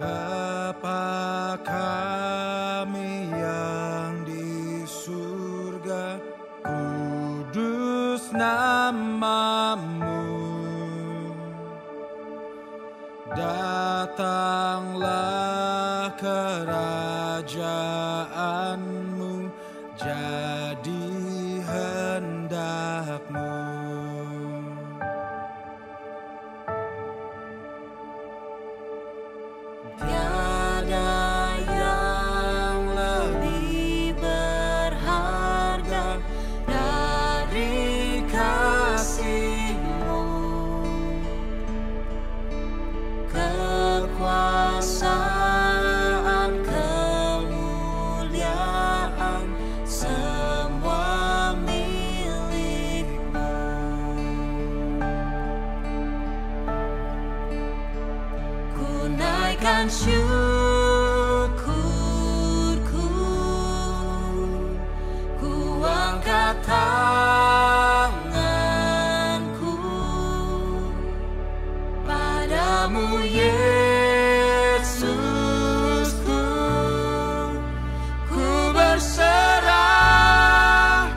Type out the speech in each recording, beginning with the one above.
Bapa kami yang di surga, kudus nama-Mu. Datanglah kerajaan-Mu, jadi hendak-Mu. Tiada yang lebih berharga dari kasih-Mu. Kekuasaan, kemuliaan, semua milik-Mu. Ku naikkan syukurku, ku angkat tanganku padamu, Yesusku. Ku berserah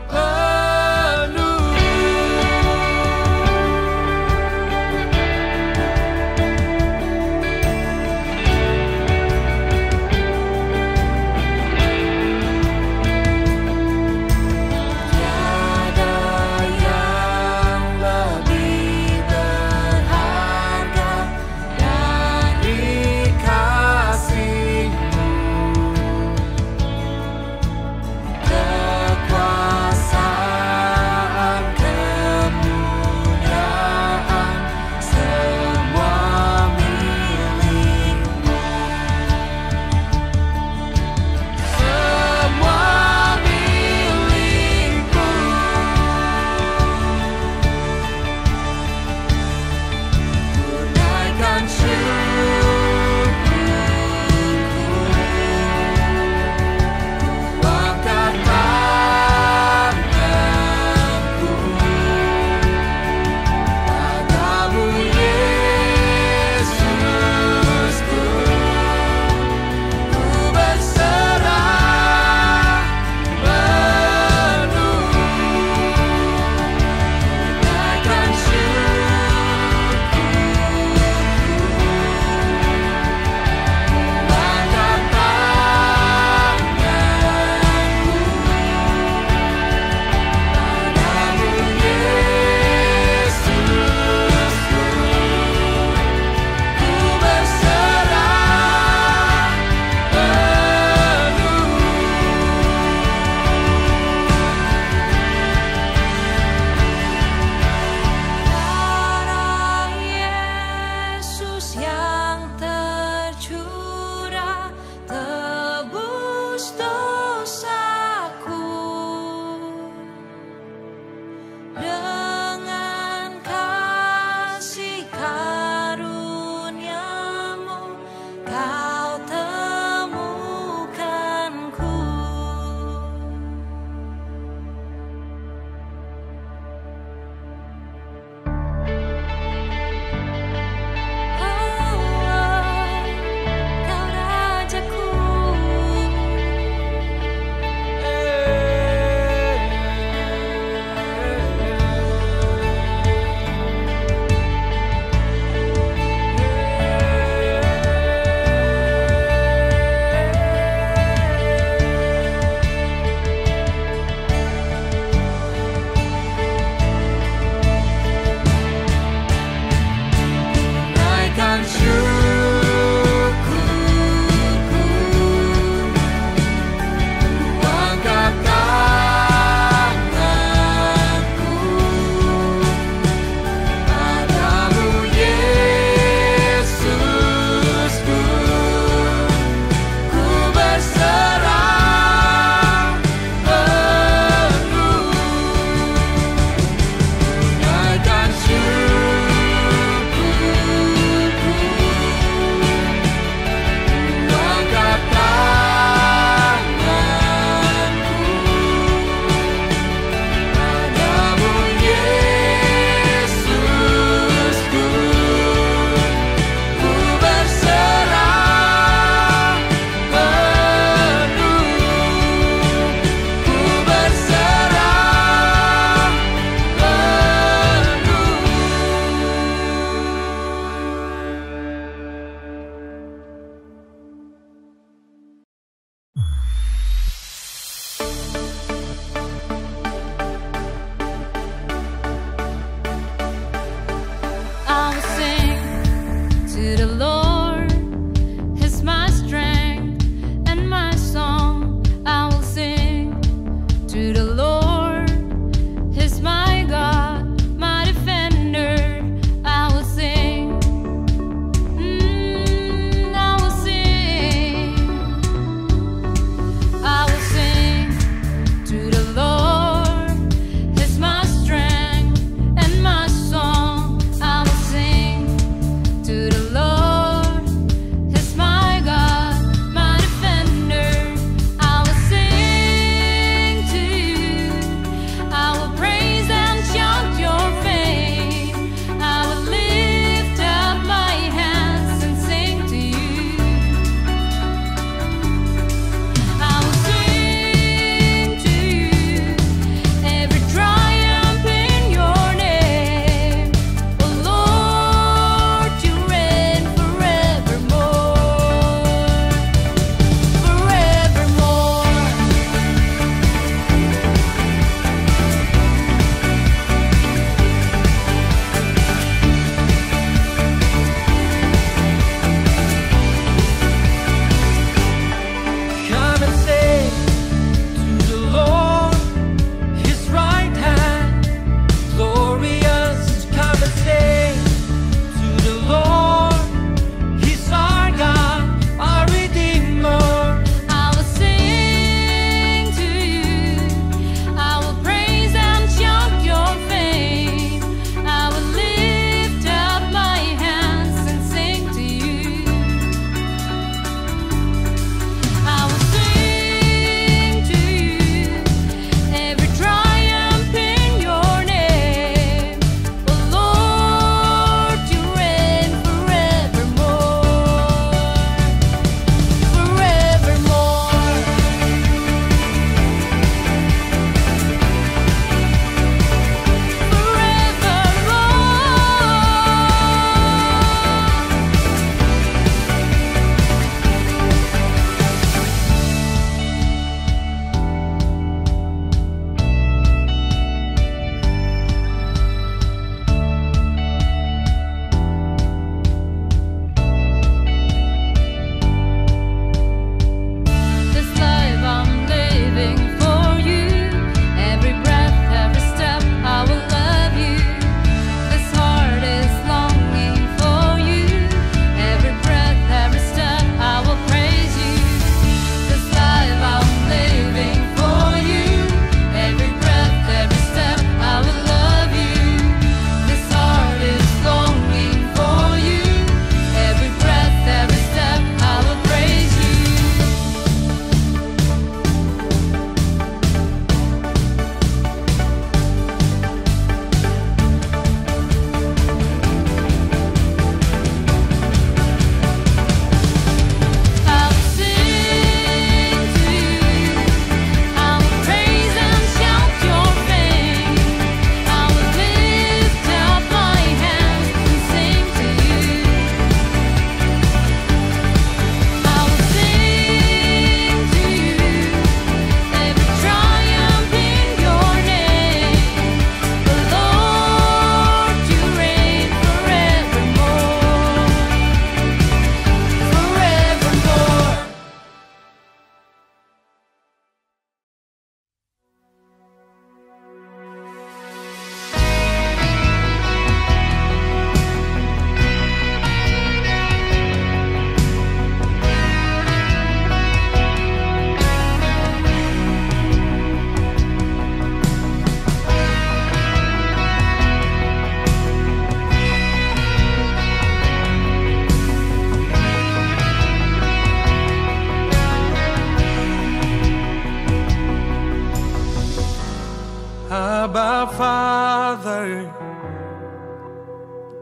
penuh. Tiada yang lebih berharga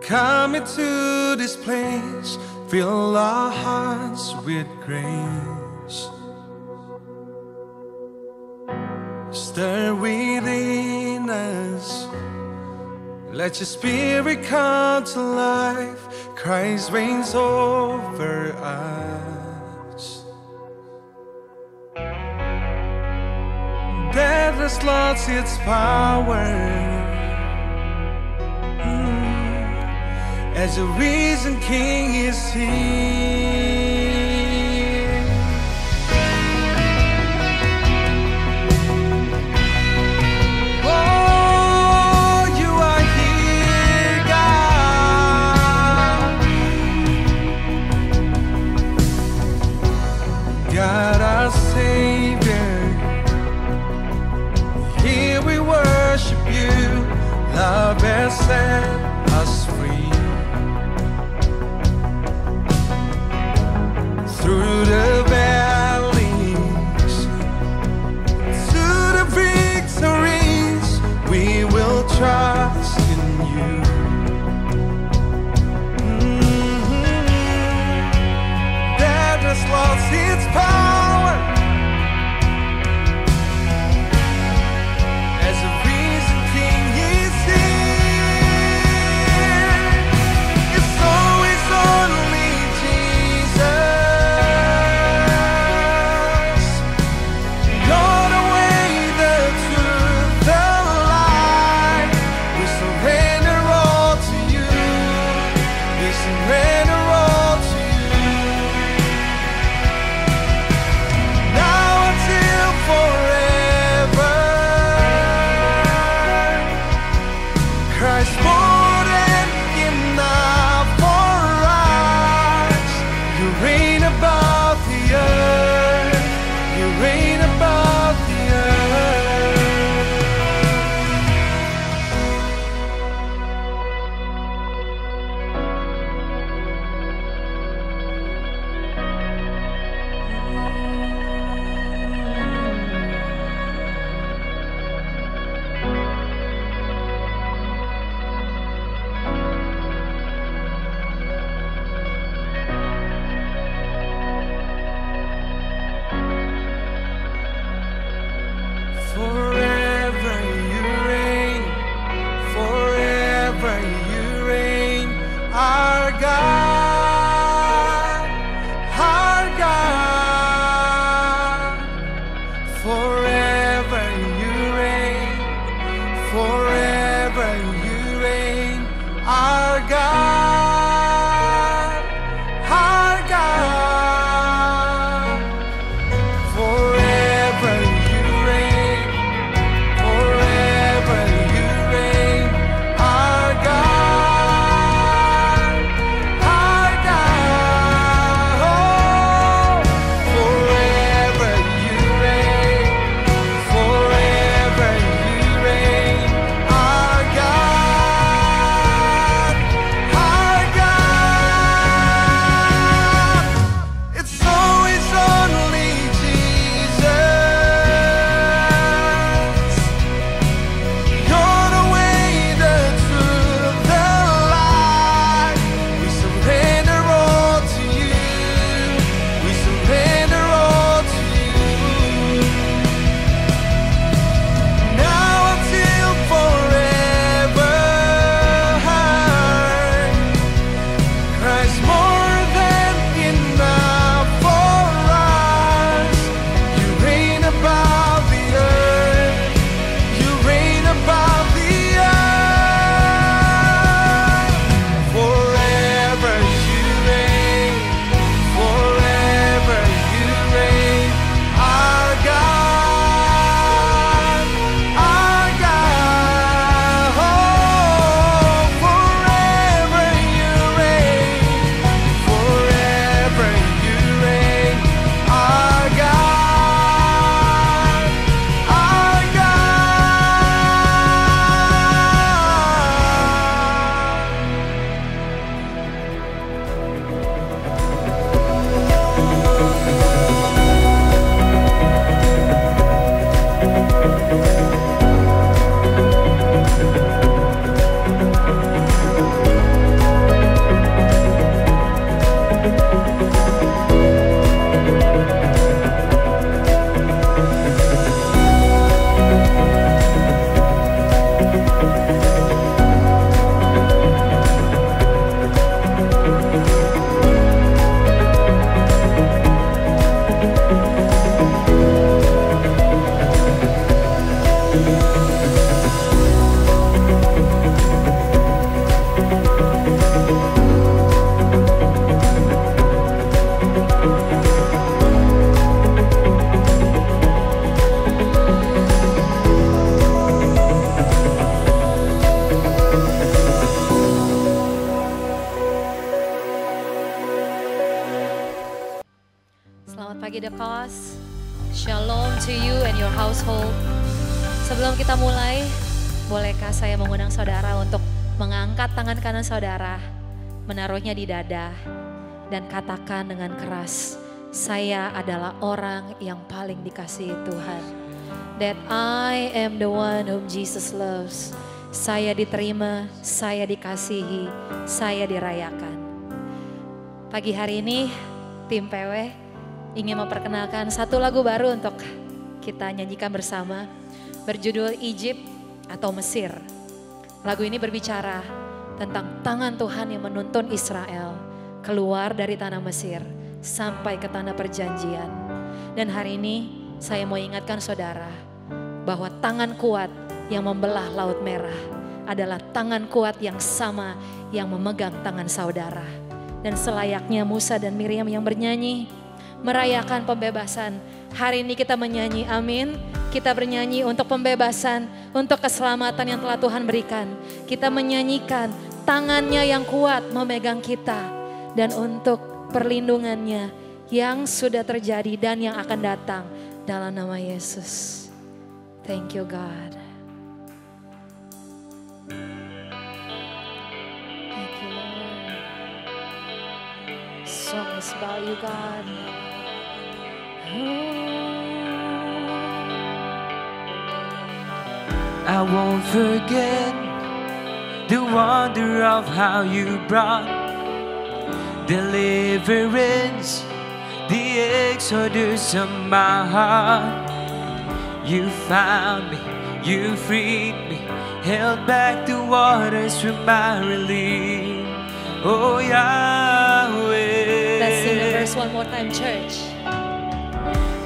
come into this place, fill our hearts with grace. Stir within us, let your spirit come to life. Christ reigns over us. Death has lost its power, as the risen King is here. Oh, you are here, God. God our Savior, here we worship you. Love has set us free. Through the valleys, to the victories, we will trust in you. Death has lost its power, as a risen King is here. It's always only Jesus. You're the way, the truth, the light. We surrender all to you. We surrender all to you. Now until forever. Christ more than enough for us. You reign above the earth. You reign above the earth. Pagi The Cause, Shalom to you and your household. Sebelum kita mulai, bolehkah saya mengundang saudara untuk mengangkat tangan kanan saudara, menaruhnya di dada, dan katakan dengan keras, saya adalah orang yang paling dikasihi Tuhan. That I am the one whom Jesus loves. Saya diterima, saya dikasihi, saya dirayakan. Pagi hari ini, tim PW ingin memperkenalkan satu lagu baru untuk kita nyanyikan bersama, berjudul Egypt atau Mesir. Lagu ini berbicara tentang tangan Tuhan yang menuntun Israel keluar dari tanah Mesir sampai ke tanah perjanjian. Dan hari ini saya mau ingatkan saudara bahwa tangan kuat yang membelah Laut Merah adalah tangan kuat yang sama yang memegang tangan saudara. Dan selayaknya Musa dan Miriam yang bernyanyi merayakan pembebasan. Hari ini kita menyanyi amin. Kita bernyanyi untuk pembebasan, untuk keselamatan yang telah Tuhan berikan. Kita menyanyikan tangannya yang kuat memegang kita. Dan untuk perlindungannya yang sudah terjadi dan yang akan datang dalam nama Yesus. Thank you God. Thank you Lord. Song is about you God. I won't forget the wonder of how you brought deliverance, the exodus of my heart. You found me, you freed me, held back the waters from my relief. Oh Yahweh. Let's sing the verse one more time, church.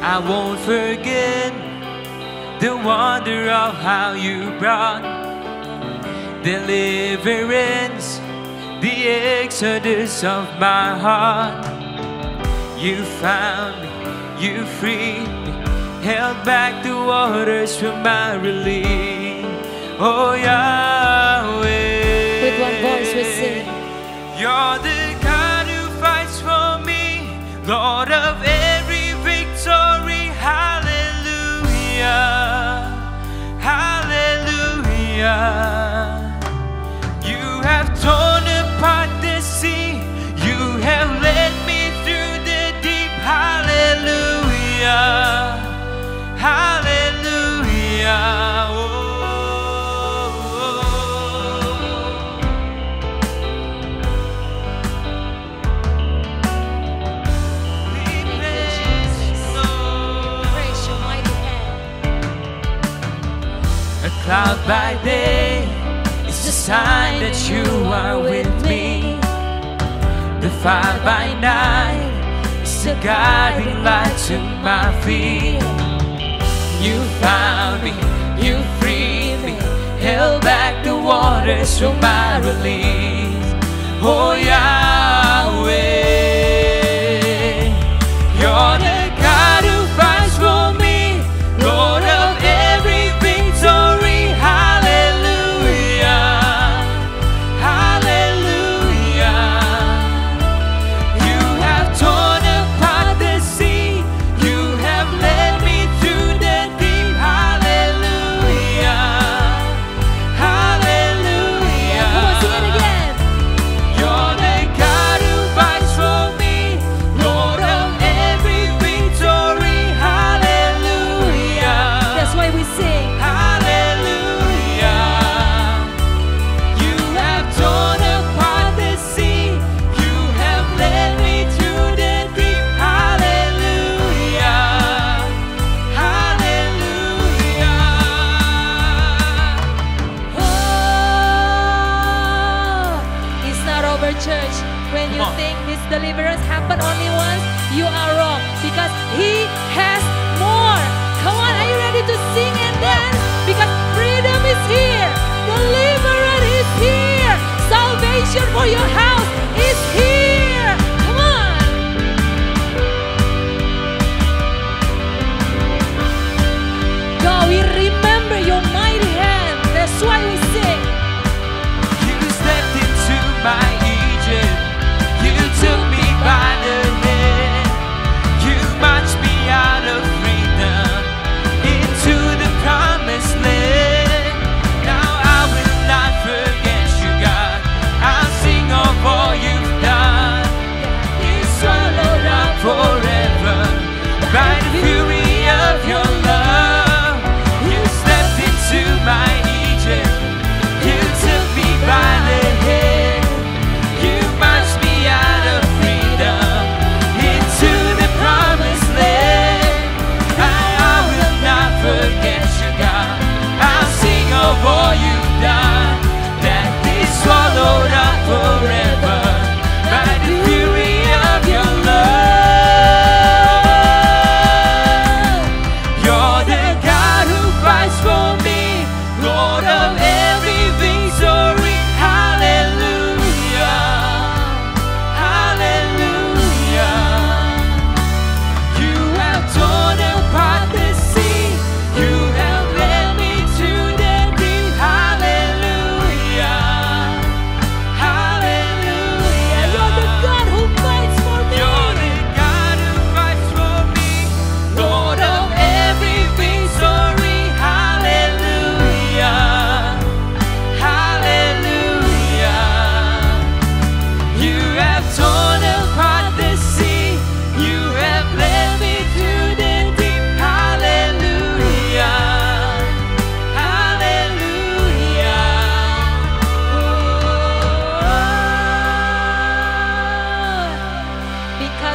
I won't forget the wonder of how you brought deliverance, the exodus of my heart. You found me, you freed me, held back the waters from my relief. Oh Yahweh. With one voice we sing. You're the God who fights for me, Lord of every victory. Hallelujah, hallelujah. You have torn apart the sea, you have led me through the deep. Hallelujah, hallelujah. Oh. Cloud by day is a sign that you are with me. The fire by night is a guiding light to my feet. You found me, you freed me, held back the waters from my release. Oh Yahweh, you're the God who fights for me, Lord of every victory. Deliverance happened only once, you are wrong, because He has more. Come on, are you ready to sing and dance? Because freedom is here, deliverance is here, salvation for your house is here. Come on. God, we remember your mighty hand. That's why we sing. You stepped into my Egypt. You took me by the hand. You marched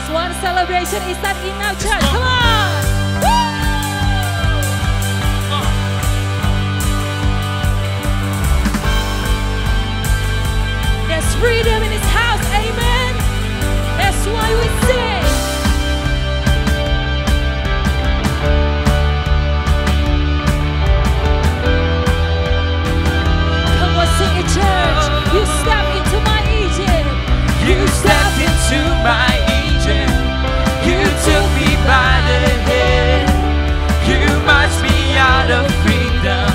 Just one celebration. Is that enough, church? Come on! There's freedom in His house. Amen. That's why we sing. Come on, sing it, church. You step into my Egypt. You stepped into my Egypt. You took me by the head. You marched me out of freedom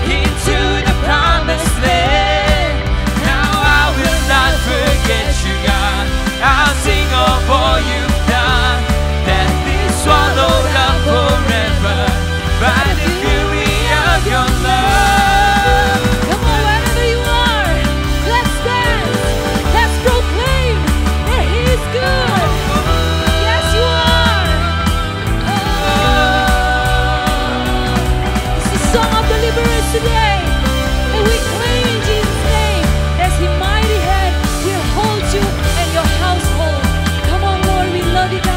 into the promised land. Now I will not forget you, God. I'll sing of all you've done. That been swallowed up forever by the fury of your love. Come on, wherever you are, let's dance. Let's proclaim that He is good. Yes, you are. It's the song of deliverance today. And we claim in Jesus' name that His mighty hand will hold you and your household. Come on, Lord, we love you, God.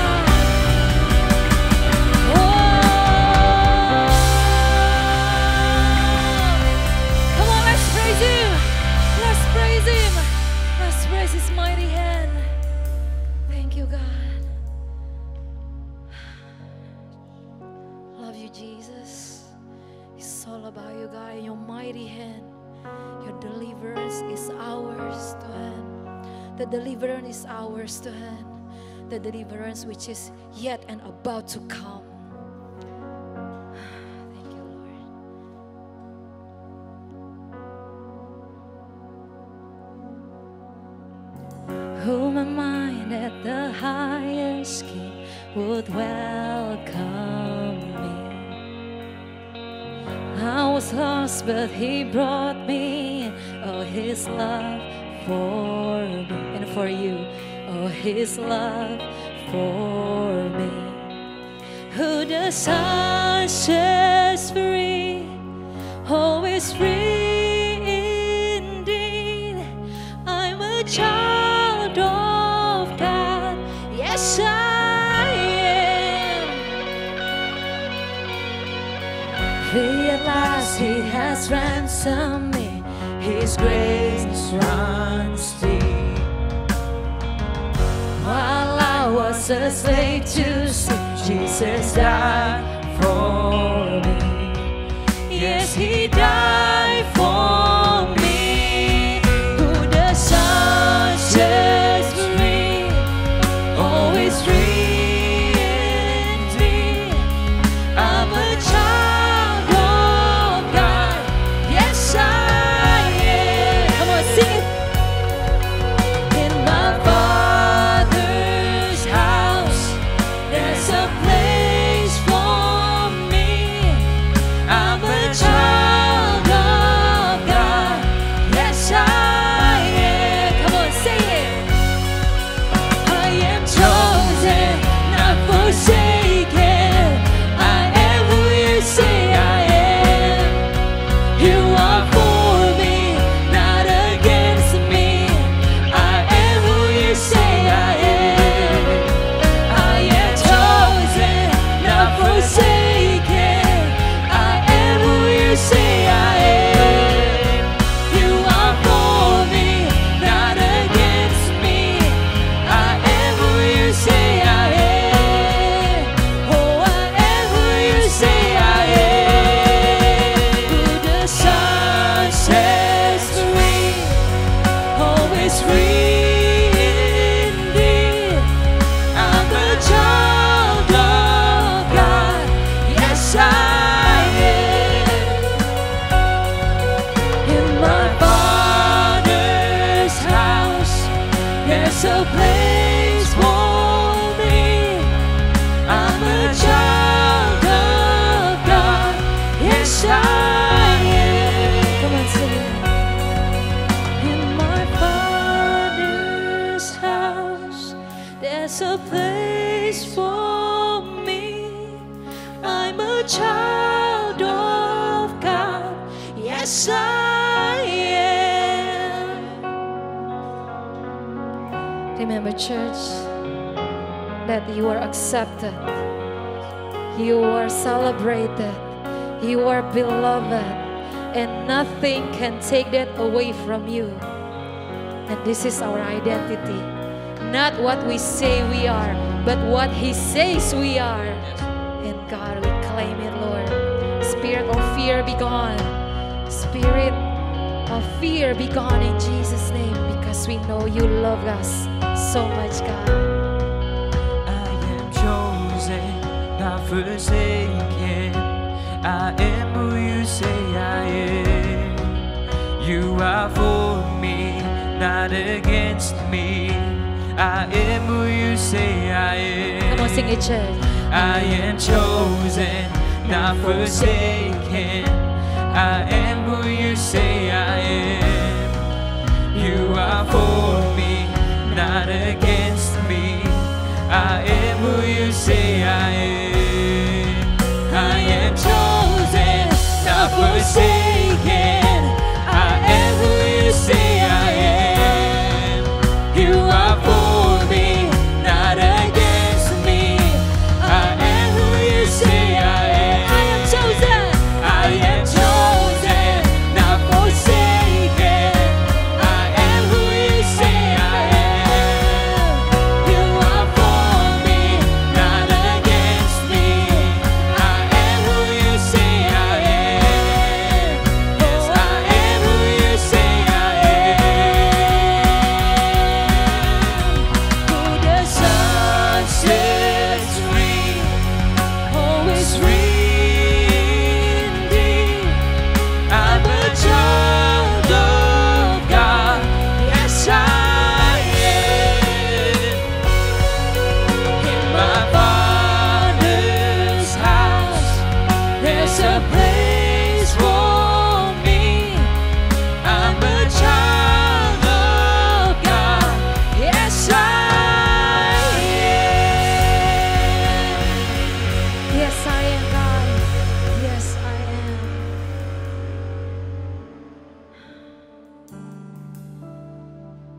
Come on, let's praise Him. Let's praise Him. Let's praise His mighty hand. Thank you, God. Love you, Jesus. It's all about you, God, and your mighty hand. Your deliverance is ours to hand. The deliverance is ours to hand. The deliverance which is yet and about to come. Thank you, Lord. Who my mind at the highest King would welcome me. I was lost, but He brought me. Oh, His love for me and for you. Oh, His love for me. Who the Son sets free, always free indeed. I'm a child of God. Yes, I am. Realize He has ransomed me. His grace runs deep. While I was a slave to sin, Jesus died for me. Yes, He died for me. Who the Son sets free, always free indeed. I'm a child of God. Yes, I am. Come on, sing it. In my Father's house, there's a place for me. I'm a child of God. Yes, I am. Come on, say it. I am chosen, not forsaken. I am who you say I am. You are for me, not against me. I am who you say I am. I am chosen, not forsaken. I am who you say I am. You are for me, not against me. I am who you say I am. Oh, I am who you say I am. Who the Son sets free, always free indeed. I'm a child of God. Yes, I am. In my Father's house, there's a place for me. I'm a child of God. Yes, I am. Come on, sing it. In my Father's house, there's a place for me. I'm a child of God. Yes, I am. Remember, church, that you are accepted, you are celebrated, you are beloved, and nothing can take that away from you. And this is our identity. Not what we say we are, but what He says we are. And God, we claim it, Lord. Spirit of fear be gone. Spirit of fear be gone in Jesus' name, because we know you love us so much, God. I am chosen, not forsaken. I am who you say I am. You are for me, not against me. I am who you say I am. Come on, sing it, church. I am chosen, not forsaken. I am who you say I am. You are for me, not against me. I am who you say I am. I am chosen, not forsaken. I am who you say I am. You are for me, not against me. I am who you say I am. I am chosen. I am chosen, not forsaken. I am who you say I am. You are for me, not against me. I am who you say I am. Yes, I am who you say I am. Who the Son sets free, always free indeed. I'm a child of God, yes I am. In my Father's house, there's a place for me. I'm a child of God, yes I am. Yes, I am, God. Yes, I am.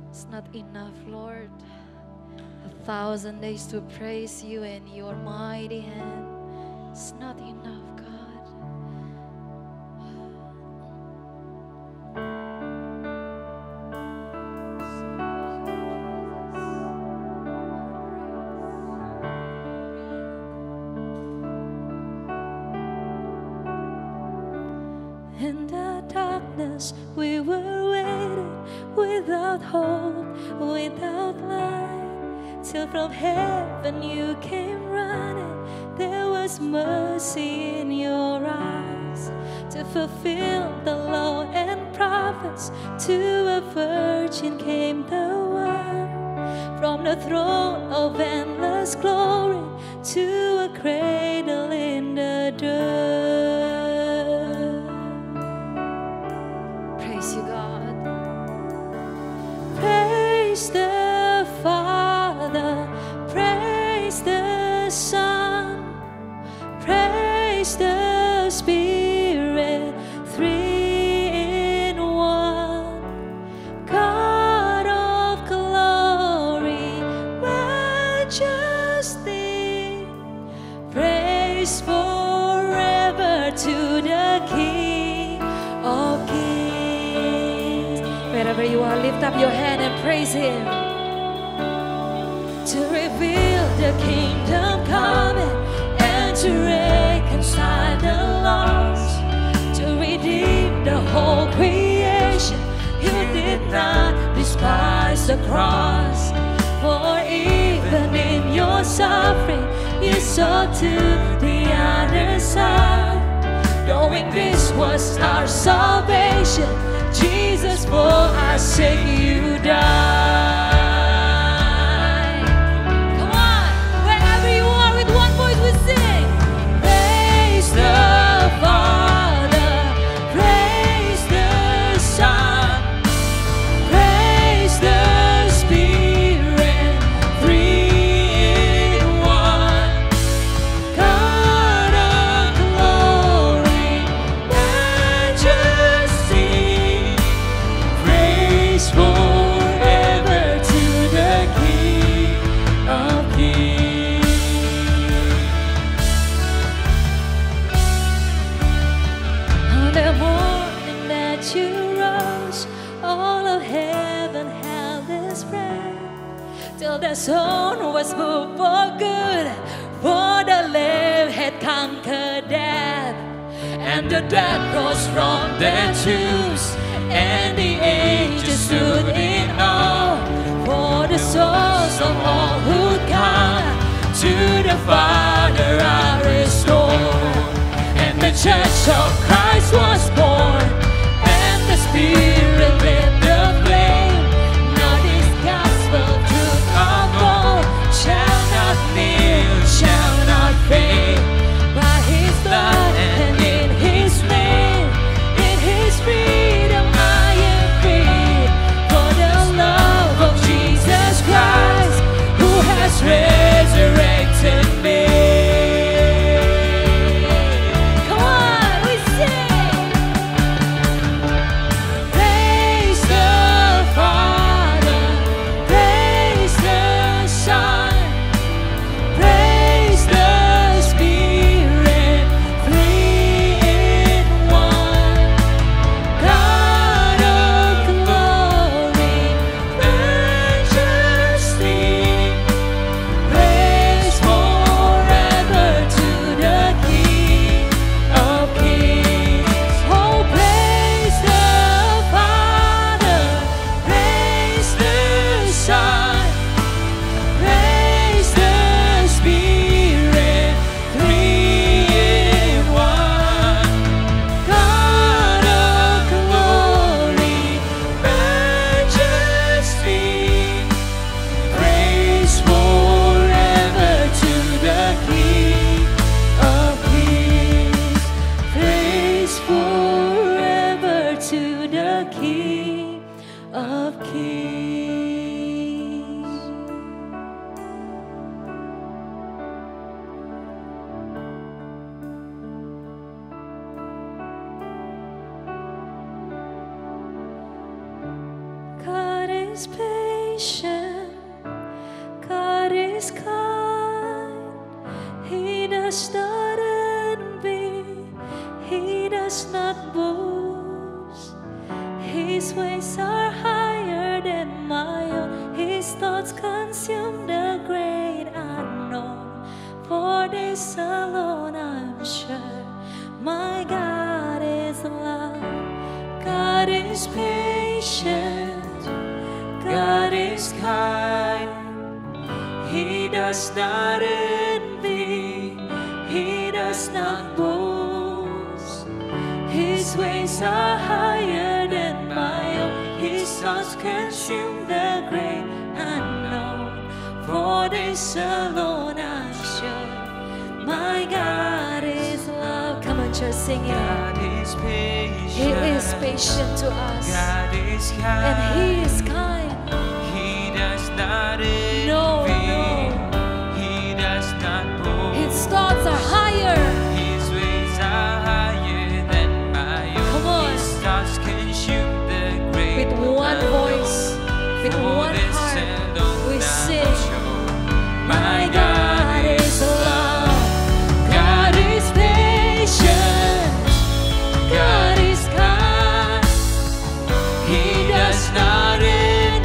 It's not enough, Lord. 1,000 days to praise you in your mighty hand. It's not enough, God. In the darkness we were waiting, without hope, without light, till from heaven you came running. There was mercy in your eyes to fulfill the law and prophets. To a virgin came the one, from the throne of endless glory to a cradle in the dirt. Praise you, God. Praise the Father, praise the Son, praise the Spirit, three in one. God of glory, majesty, praise forever to the King of Kings. Wherever you are, lift up your hand and praise Him. To reveal the kingdom coming and to reconcile the lost, to redeem the whole creation. You did not despise the cross, for even in your suffering you saw to the other side, knowing this was our salvation. Jesus, for our sake you died. Come on, wherever you are, with one voice we sing. Praise the Father, praise the Son, praise the Spirit, three in one. God of glory, majesty, praise forever stone was moved for good, for the Lamb had conquered death, and the dead rose from their tombs, and the angels stood in awe. For the souls of all who come to the Father are restored, and the Church of Christ was born, and the Spirit lit the flame. Now this gospel truth of all shall not kneel, shall not fade. By His blood and in His name, in His freedom I am free. For the love of Jesus Christ, who has resurrected me. Come on, we sing. Praise the Father, praise the Son, praise the Spirit, three in one. God of glory, majesty, praise forever to the King of Kings. Oh, praise the Father, praise the Son, praise the Spirit, three in one. God of glory, majesty, praise forever to the King of Kings. Praise forever to the King of Kings. God is patient, God is kind. He does not envy, He does not boast. His ways are higher than my own, His thoughts consume the great unknown. For this alone I'm sure, my God is love. God is patient, God is kind. He does not envy, He does not boast. His ways are higher than my own, His thoughts consume the great unknown. For this alone I'm sure, my God is love. Come on, church, sing it. God is patient. He is patient to us, God is kind. and He is kind. He does not envy. No, no. He does not boast. His thoughts are higher. His ways are higher than my own. Come on. His thoughts consume the great With one unknown. voice, with For one this heart, alone we I'm sing. sure, My God is love. God is patient. God is kind. He does not envy.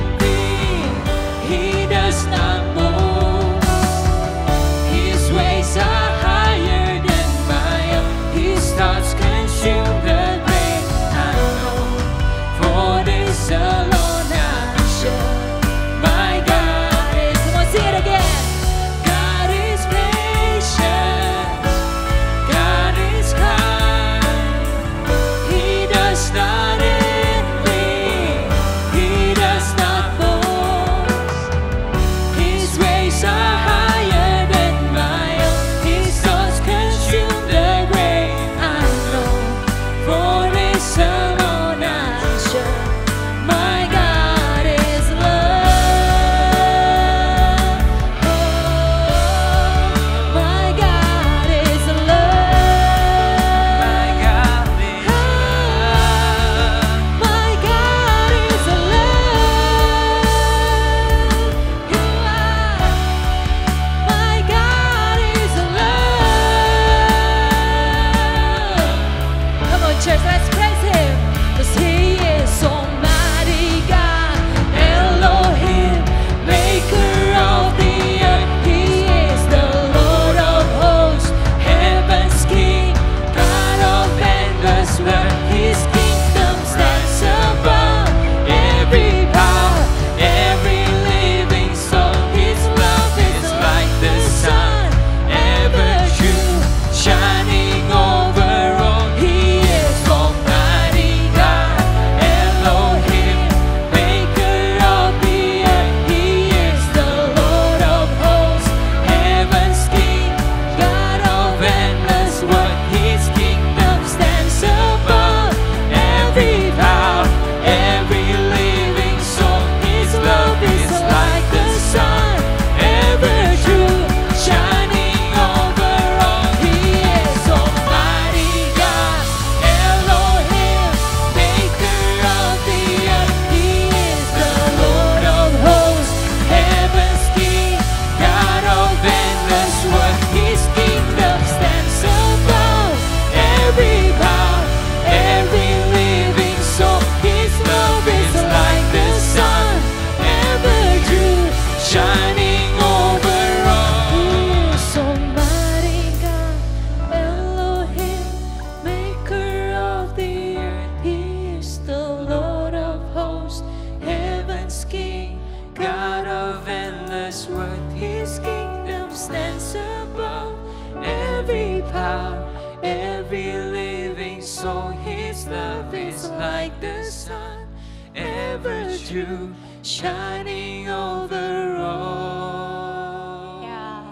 this world. His kingdom stands above every power, every living soul. His love is like the sun, ever true, shining over all. Yeah,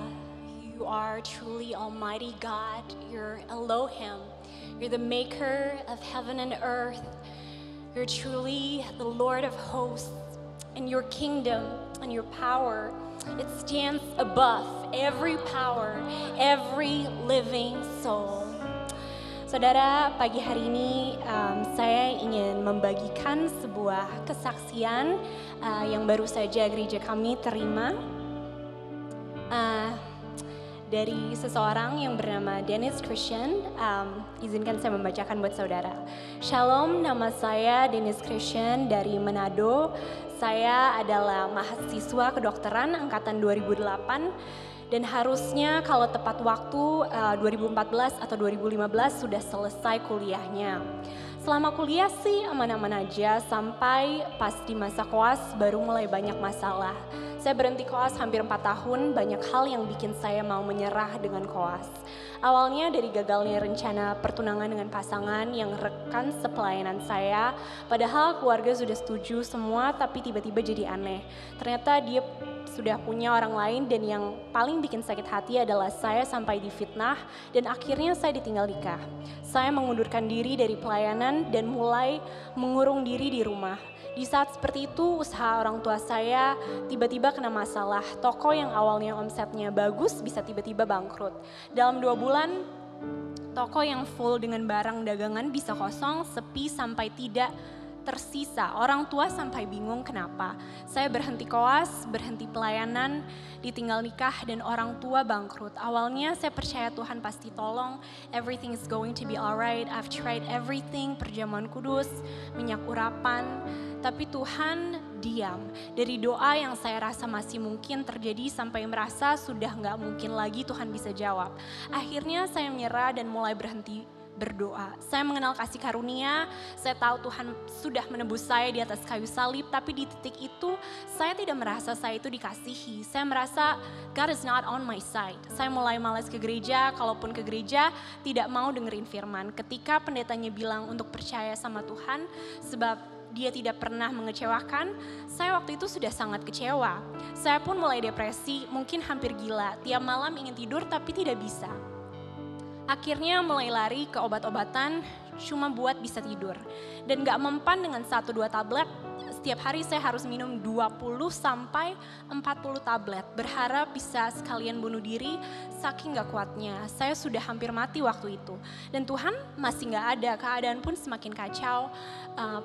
you are truly Almighty God. You're Elohim. You're the maker of heaven and earth. You're truly the Lord of hosts. And your kingdom and your power, it stands above every power, every living soul. Saudara, pagi hari ini saya ingin membagikan sebuah kesaksian yang baru saja gereja kami terima dari seseorang yang bernama Dennis Christian. Izinkan saya membacakan buat saudara. Shalom, nama saya Dennis Christian dari Manado. Saya adalah mahasiswa kedokteran angkatan 2008 dan harusnya kalau tepat waktu 2014 atau 2015 sudah selesai kuliahnya. Selama kuliah sih aman-aman aja sampai pas di masa koas baru mulai banyak masalah. Saya berhenti koas hampir 4 tahun, banyak hal yang bikin saya mau menyerah dengan koas. Awalnya dari gagalnya rencana pertunangan dengan pasangan yang rekan sepelayanan saya, padahal keluarga sudah setuju semua tapi tiba-tiba jadi aneh. Ternyata dia sudah punya orang lain dan yang paling bikin sakit hati adalah saya sampai difitnah dan akhirnya saya ditinggal nikah. Saya mengundurkan diri dari pelayanan dan mulai mengurung diri di rumah. Di saat seperti itu usaha orang tua saya tiba-tiba kena masalah. Toko yang awalnya omsetnya bagus bisa tiba-tiba bangkrut. Dalam 2 bulan toko yang full dengan barang dagangan bisa kosong, sepi sampai tidak tersisa. Orang tua sampai bingung kenapa. Saya berhenti koas, berhenti pelayanan, ditinggal nikah dan orang tua bangkrut. Awalnya saya percaya Tuhan pasti tolong, everything is going to be alright. I've tried everything, perjamuan kudus, minyak urapan, tapi Tuhan diam. Dari doa yang saya rasa masih mungkin terjadi sampai merasa sudah nggak mungkin lagi Tuhan bisa jawab. Akhirnya saya menyerah dan mulai berhenti berdoa. Saya mengenal kasih karunia, saya tahu Tuhan sudah menebus saya di atas kayu salib, tapi di titik itu saya tidak merasa saya itu dikasihi. Saya merasa God is not on my side. Saya mulai malas ke gereja, kalaupun ke gereja tidak mau dengerin firman. Ketika pendetanya bilang untuk percaya sama Tuhan, sebab dia tidak pernah mengecewakan, saya waktu itu sudah sangat kecewa. Saya pun mulai depresi, mungkin hampir gila. Tiap malam ingin tidur tapi tidak bisa. Akhirnya mulai lari ke obat-obatan cuma buat bisa tidur. Dan gak mempan dengan 1-2 tablet, setiap hari saya harus minum 20 sampai 40 tablet. Berharap bisa sekalian bunuh diri, saking gak kuatnya. Saya sudah hampir mati waktu itu. Dan Tuhan masih gak ada, keadaan pun semakin kacau.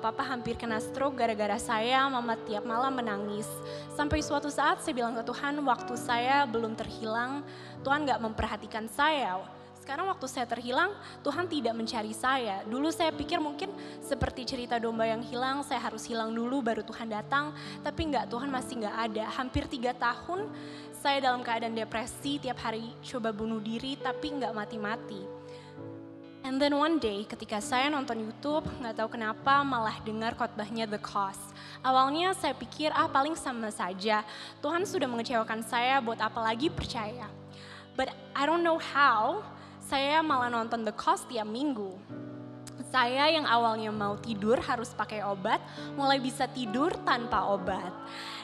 Papa hampir kena stroke gara-gara saya, mama tiap malam menangis. Sampai suatu saat saya bilang ke Tuhan, waktu saya belum terhilang, Tuhan gak memperhatikan saya. Sekarang waktu saya terhilang, Tuhan tidak mencari saya. Dulu saya pikir mungkin seperti cerita domba yang hilang, saya harus hilang dulu baru Tuhan datang. Tapi enggak, Tuhan masih enggak ada. Hampir 3 tahun saya dalam keadaan depresi, tiap hari coba bunuh diri tapi enggak mati-mati. And then one day ketika saya nonton YouTube, enggak tahu kenapa malah dengar khotbahnya The Cost. Awalnya saya pikir paling sama saja, Tuhan sudah mengecewakan saya, buat apa lagi percaya. But I don't know how, saya malah nonton The Cost tiap minggu. Saya yang awalnya mau tidur harus pakai obat, mulai bisa tidur tanpa obat.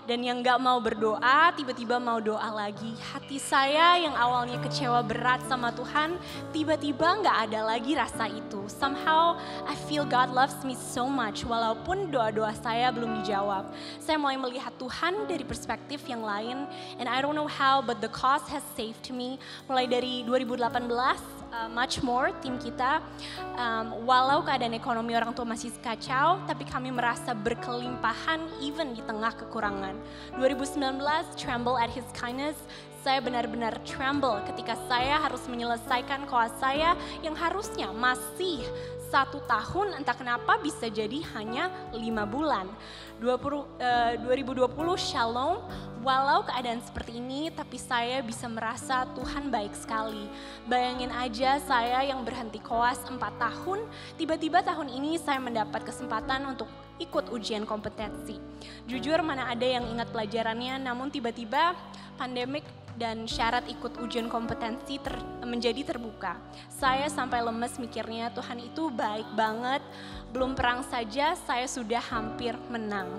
Dan yang gak mau berdoa, tiba-tiba mau doa lagi. Hati saya yang awalnya kecewa berat sama Tuhan, tiba-tiba gak ada lagi rasa itu. Somehow I feel God loves me so much, walaupun doa-doa saya belum dijawab. Saya mulai melihat Tuhan dari perspektif yang lain, and I don't know how, but The Cost has saved me. Mulai dari 2018, Much More, tim kita, walau keadaan ekonomi orang tua masih kacau, tapi kami merasa berkelimpahan even di tengah kekurangan. 2019, Tremble at His Kindness, saya benar-benar tremble ketika saya harus menyelesaikan koas saya yang harusnya masih 1 tahun, entah kenapa bisa jadi hanya 5 bulan. 2020 Shalom, walau keadaan seperti ini tapi saya bisa merasa Tuhan baik sekali. Bayangin aja saya yang berhenti koas 4 tahun, tiba-tiba tahun ini saya mendapat kesempatan untuk ikut ujian kompetensi. Jujur mana ada yang ingat pelajarannya, namun tiba-tiba pandemik dan syarat ikut ujian kompetensi menjadi terbuka. Saya sampai lemes mikirnya, Tuhan itu baik banget, belum perang saja saya sudah hampir menang.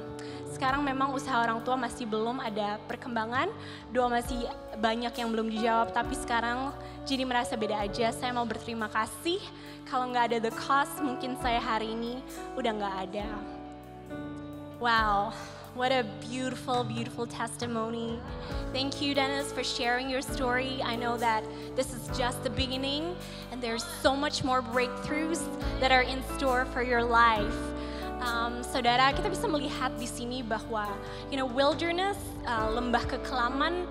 Sekarang memang usaha orang tua masih belum ada perkembangan, doa masih banyak yang belum dijawab, tapi sekarang jadi merasa beda aja. Saya mau berterima kasih, kalau nggak ada the cost mungkin saya hari ini udah nggak ada. Wow, what a beautiful, beautiful testimony. Thank you, Dennis, for sharing your story. I know that this is just the beginning and there's so much more breakthroughs that are in store for your life. Saudara, kita bisa melihat di sini bahwa, wilderness, lembah kekelaman,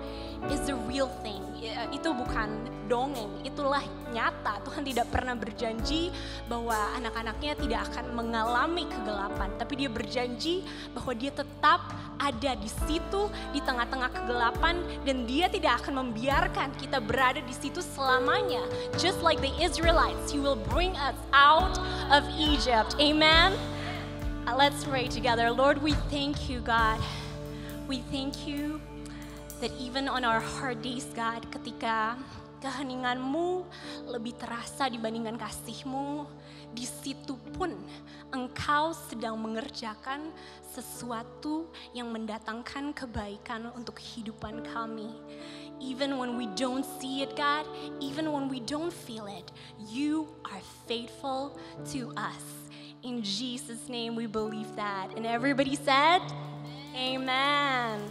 is the real thing. Itu bukan dongeng, itulah nyata. Tuhan tidak pernah berjanji bahwa anak-anaknya tidak akan mengalami kegelapan, tapi Dia berjanji bahwa Dia tetap ada di situ di tengah-tengah kegelapan dan Dia tidak akan membiarkan kita berada di situ selamanya. Just like the Israelites, He will bring us out of Egypt. Amen. Let's pray together. Lord, we thank you, God. We thank you that even on our hard days, God, ketika keheningan-Mu lebih terasa dibandingkan kasih-Mu, di situ pun Engkau sedang mengerjakan sesuatu yang mendatangkan kebaikan untuk kehidupan kami. Even when we don't see it, God, even when we don't feel it, You are faithful to us. In Jesus' name we believe that. And everybody said, Amen.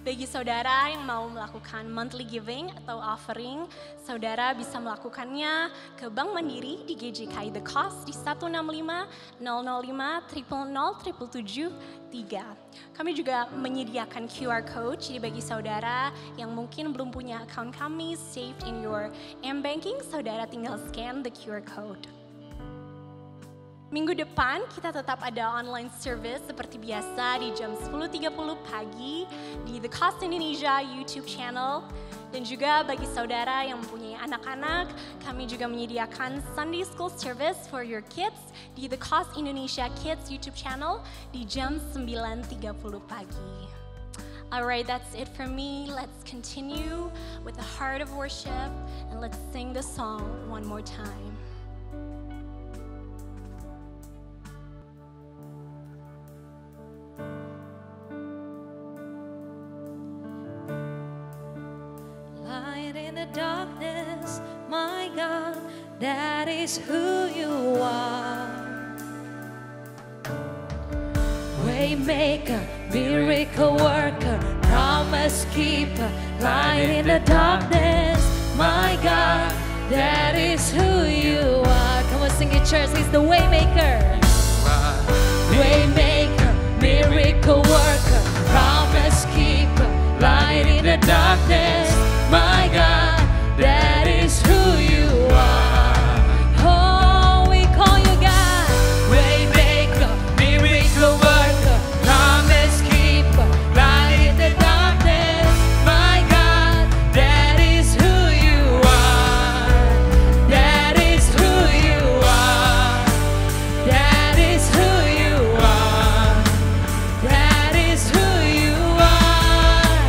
Bagi saudara yang mau melakukan monthly giving atau offering, saudara bisa melakukannya ke Bank Mandiri di GJKI The Cost di 165 005 000 777 3. Kami juga menyediakan QR code, jadi bagi saudara yang mungkin belum punya account kami saved in your M-Banking, saudara tinggal scan the QR code. Minggu depan kita tetap ada online service seperti biasa di jam 10.30 pagi di The Cost Indonesia YouTube channel. Dan juga bagi saudara yang mempunyai anak-anak, kami juga menyediakan Sunday School service for your kids di The Cost Indonesia Kids YouTube channel di jam 9.30 pagi. Alright, that's it for me. Let's continue with the heart of worship and let's sing the song one more time. Darkness, my God, that is who You are. Waymaker, miracle worker, promise keeper, light in the darkness, my God, that is who You are. Come on, sing it, church. He's the waymaker. Waymaker, miracle worker, promise keeper, light in the darkness, my God, that is who You are. Oh, we call You God. Waymaker, miracle worker, promise keeper, light in the darkness, my God, that is who You are. That is who You are. That is who You are. That is who You are.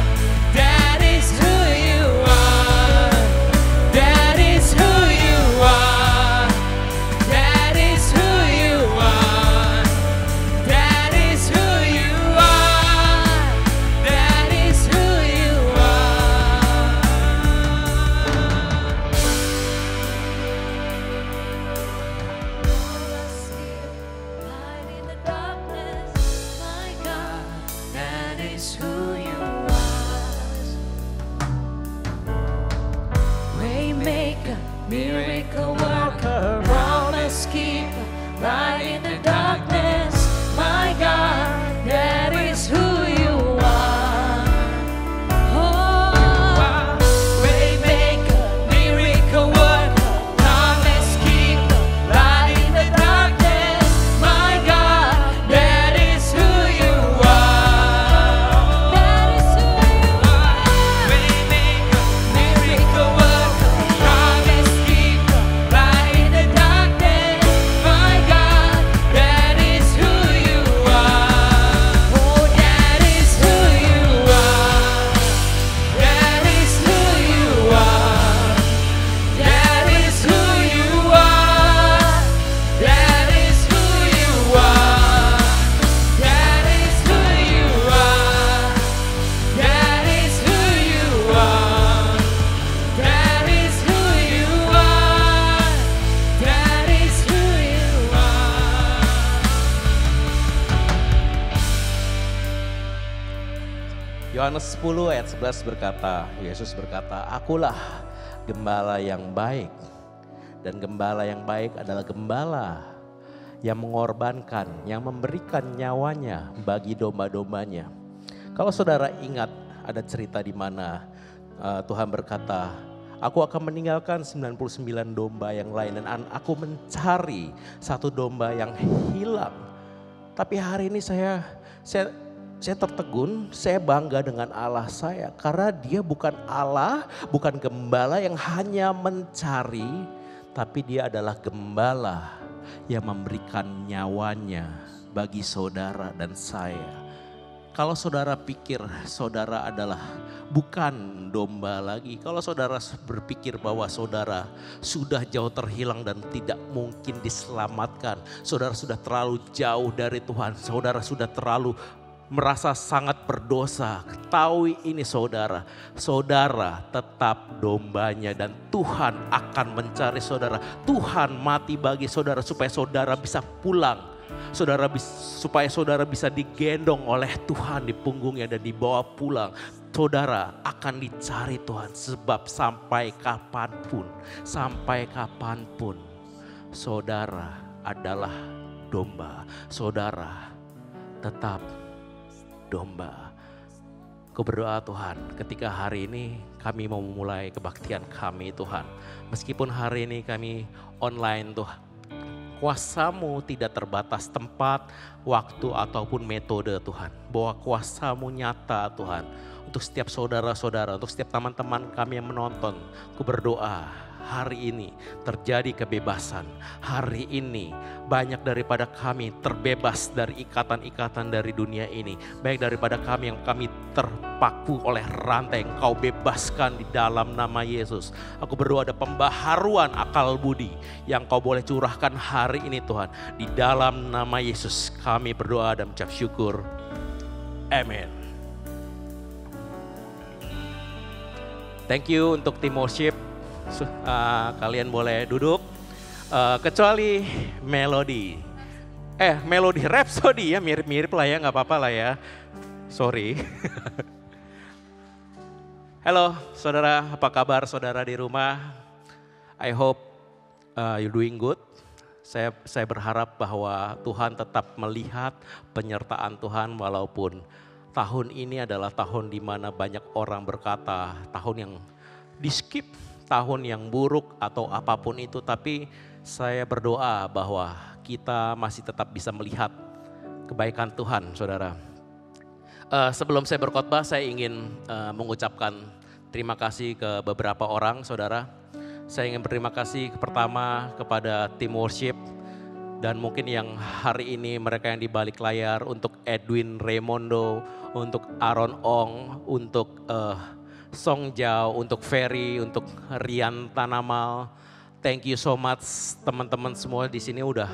That is who You are. That is who You are. That is who You are. That is who You are. That is who You are. Light in the darkness, my God, that is who You are. Waymaker, miracle worker, promise keeper, light in the darkness, my God, that is who You are. Oh, waymaker, miracle worker, promise keeper, light in the darkness, my God, that is who You are. Yohanes 10 ayat 11 berkata, Yesus berkata, "Akulah gembala yang baik. Dan gembala yang baik adalah gembala yang mengorbankan, yang memberikan nyawanya bagi domba-dombanya." Kalau saudara ingat ada cerita di mana Tuhan berkata, "Aku akan meninggalkan 99 domba yang lain dan aku mencari satu domba yang hilang." Tapi hari ini saya tertegun, saya bangga dengan Allah saya. Karena dia bukan Allah, bukan gembala yang hanya mencari, tapi dia adalah gembala yang memberikan nyawanya bagi saudara dan saya. Kalau saudara pikir saudara adalah bukan domba lagi, kalau saudara berpikir bahwa saudara sudah jauh terhilang dan tidak mungkin diselamatkan, saudara sudah terlalu jauh dari Tuhan, saudara sudah terlalu merasa sangat berdosa. Ketahui ini saudara, saudara tetap dombanya dan Tuhan akan mencari saudara. Tuhan mati bagi saudara supaya saudara bisa pulang. Supaya saudara bisa digendong oleh Tuhan di punggungnya dan dibawa pulang. Saudara akan dicari Tuhan, sebab sampai kapanpun saudara adalah domba. Saudara tetap domba. Aku berdoa Tuhan, ketika hari ini kami mau memulai kebaktian kami Tuhan. Meskipun hari ini kami online Tuhan, kuasa-Mu tidak terbatas tempat, waktu ataupun metode Tuhan. Bahwa kuasa-Mu nyata Tuhan. Untuk setiap saudara-saudara, untuk setiap teman-teman kami yang menonton. Aku berdoa hari ini terjadi kebebasan. Hari ini banyak daripada kami terbebas dari ikatan-ikatan dari dunia ini. Baik daripada kami yang kami terpaku oleh rantai, Engkau bebaskan di dalam nama Yesus. Aku berdoa ada pembaharuan akal budi yang Kau boleh curahkan hari ini Tuhan. Di dalam nama Yesus kami berdoa dan mengucap syukur. Amin. Thank you untuk tim worship. Kalian boleh duduk. Kecuali melodi. Melodi Rhapsody ya, mirip-mirip lah ya, gak apa-apa lah ya. Sorry. Halo saudara, apa kabar saudara di rumah? I hope you're doing good. Saya berharap bahwa Tuhan tetap melihat penyertaan Tuhan walaupun tahun ini adalah tahun di mana banyak orang berkata tahun yang di skip, tahun yang buruk atau apapun itu. Tapi saya berdoa bahwa kita masih tetap bisa melihat kebaikan Tuhan saudara. Sebelum saya berkhotbah saya ingin mengucapkan terima kasih ke beberapa orang saudara. Saya ingin berterima kasih pertama kepada tim worship. Dan mungkin yang hari ini mereka yang di balik layar, untuk Edwin Raimondo, untuk Aaron Ong, untuk Song Jao, untuk Ferry, untuk Rian Tanamal. Thank you so much teman-teman semua di sini udah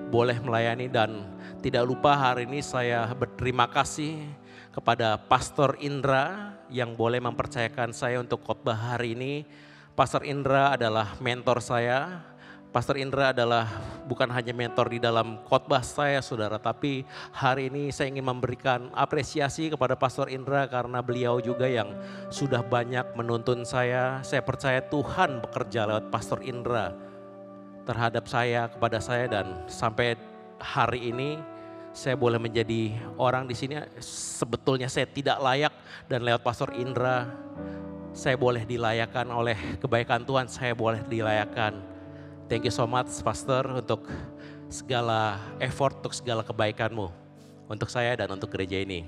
boleh melayani. Dan tidak lupa hari ini saya berterima kasih kepada Pastor Indra yang boleh mempercayakan saya untuk khotbah hari ini. Pastor Indra adalah mentor saya. Pastor Indra adalah bukan hanya mentor di dalam khotbah saya saudara, tapi hari ini saya ingin memberikan apresiasi kepada Pastor Indra karena beliau juga yang sudah banyak menuntun saya. Saya percaya Tuhan bekerja lewat Pastor Indra terhadap saya, kepada saya, dan sampai hari ini saya boleh menjadi orang di sini. Sebetulnya saya tidak layak dan lewat Pastor Indra saya boleh dilayakkan oleh kebaikan Tuhan, saya boleh dilayakkan. Thank you so much Pastor untuk segala effort, untuk segala kebaikanmu untuk saya dan untuk gereja ini.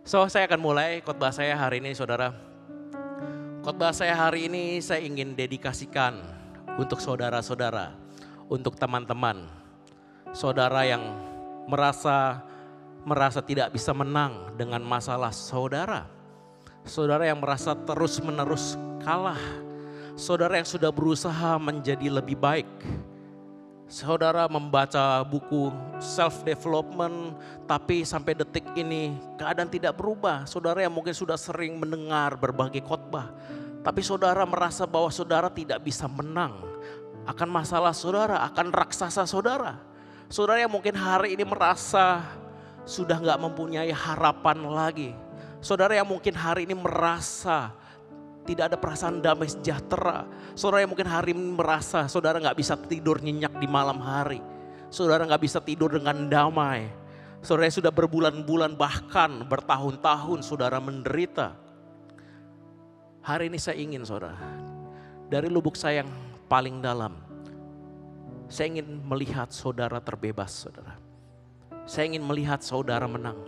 So saya akan mulai khotbah saya hari ini saudara. Khotbah saya hari ini saya ingin dedikasikan untuk saudara-saudara, untuk teman-teman. Saudara yang merasa tidak bisa menang dengan masalah saudara. Saudara yang merasa terus-menerus kalah. Saudara yang sudah berusaha menjadi lebih baik. Saudara membaca buku self-development tapi sampai detik ini keadaan tidak berubah. Saudara yang mungkin sudah sering mendengar berbagai khotbah. Tapi saudara merasa bahwa saudara tidak bisa menang akan masalah saudara, akan raksasa saudara. Saudara yang mungkin hari ini merasa sudah gak mempunyai harapan lagi. Saudara yang mungkin hari ini merasa tidak ada perasaan damai sejahtera. Saudara yang mungkin hari ini merasa saudara gak bisa tidur nyenyak di malam hari. Saudara gak bisa tidur dengan damai. Saudara yang sudah berbulan-bulan bahkan bertahun-tahun saudara menderita. Hari ini saya ingin saudara, dari lubuk saya yang paling dalam, saya ingin melihat saudara terbebas saudara. Saya ingin melihat saudara menang.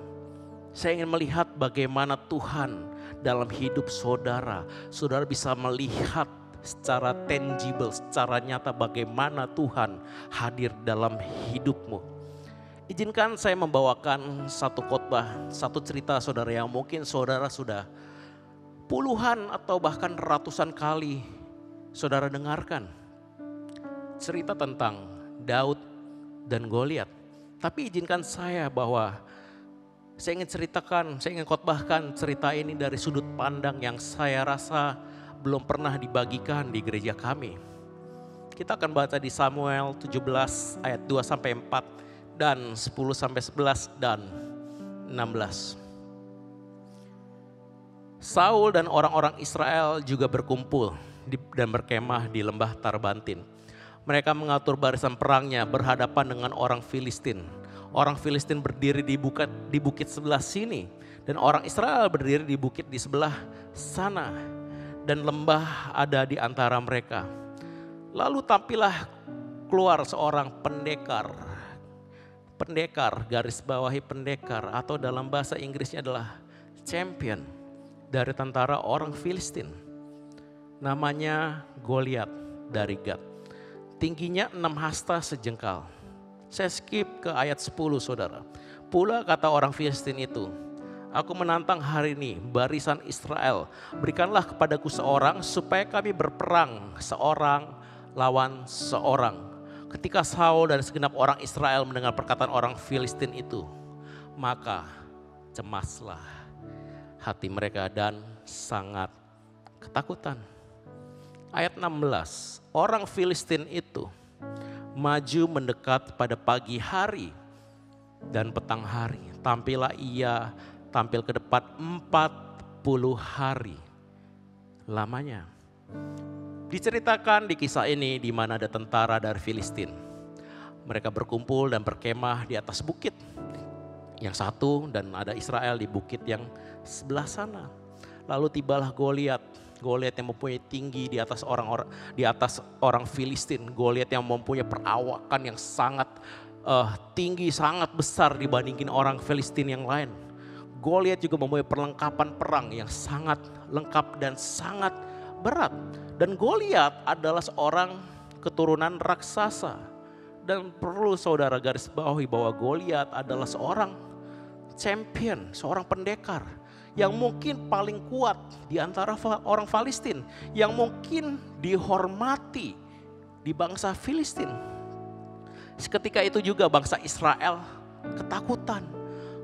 Saya ingin melihat bagaimana Tuhan dalam hidup saudara. Saudara bisa melihat secara tangible, secara nyata bagaimana Tuhan hadir dalam hidupmu. Izinkan saya membawakan satu khotbah, satu cerita saudara yang mungkin saudara sudah puluhan atau bahkan ratusan kali saudara dengarkan. Cerita tentang Daud dan Goliat. Tapi izinkan saya bahwa saya ingin ceritakan, saya ingin khotbahkan cerita ini dari sudut pandang yang saya rasa belum pernah dibagikan di gereja kami. Kita akan baca di Samuel 17 ayat 2 sampai 4 dan 10 sampai 11 dan 16. Saul dan orang-orang Israel juga berkumpul dan berkemah di lembah Tarbantin. Mereka mengatur barisan perangnya berhadapan dengan orang Filistin. Orang Filistin berdiri di bukit sebelah sini dan orang Israel berdiri di bukit di sebelah sana dan lembah ada di antara mereka. Lalu tampillah keluar seorang pendekar garis bawahi pendekar atau dalam bahasa Inggrisnya adalah champion dari tentara orang Filistin. Namanya Goliat dari Gat. Tingginya 6 hasta sejengkal. Saya skip ke ayat 10 saudara. Pula kata orang Filistin itu, aku menantang hari ini barisan Israel. Berikanlah kepadaku seorang supaya kami berperang seorang lawan seorang. Ketika Saul dan segenap orang Israel mendengar perkataan orang Filistin itu, maka cemaslah hati mereka dan sangat ketakutan. Ayat 16, orang Filistin itu maju mendekat pada pagi hari dan petang hari. Tampil ke depan 40 hari lamanya. Diceritakan di kisah ini di mana ada tentara dari Filistin. Mereka berkumpul dan berkemah di atas bukit yang satu dan ada Israel di bukit yang sebelah sana. Lalu tibalah Goliat yang mempunyai tinggi di atas orang Filistin. Goliat yang mempunyai perawakan yang sangat tinggi, sangat besar dibandingin orang Filistin yang lain. Goliat juga mempunyai perlengkapan perang yang sangat lengkap dan sangat berat. Dan Goliat adalah seorang keturunan raksasa. Dan perlu saudara garis bawahi bahwa Goliat adalah seorang champion, seorang pendekar yang mungkin paling kuat di antara orang Filistin, yang mungkin dihormati di bangsa Filistin. Seketika itu juga bangsa Israel ketakutan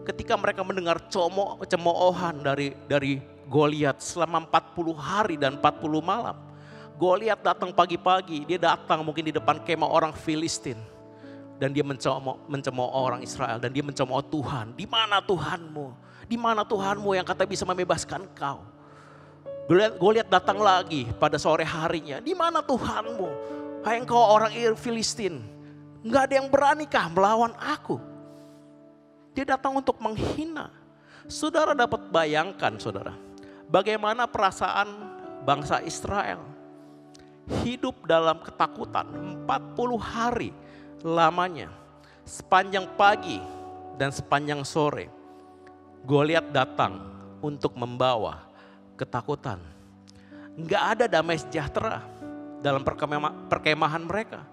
ketika mereka mendengar cemoohan dari Goliat selama 40 hari dan 40 malam. Goliat datang pagi-pagi, dia datang mungkin di depan kemah orang Filistin. Dan dia mencemooh orang Israel dan dia mencemooh Tuhan. Di mana Tuhanmu? Di mana Tuhanmu yang kata bisa membebaskan kau? Goliat datang lagi pada sore harinya. Di mana Tuhanmu? Hai engkau orang Filistin. Enggak ada yang beranikah melawan aku? Dia datang untuk menghina. Saudara dapat bayangkan saudara. Bagaimana perasaan bangsa Israel. Hidup dalam ketakutan 40 hari lamanya. Sepanjang pagi dan sepanjang sore. Goliat datang untuk membawa ketakutan. Enggak ada damai sejahtera dalam perkemahan mereka.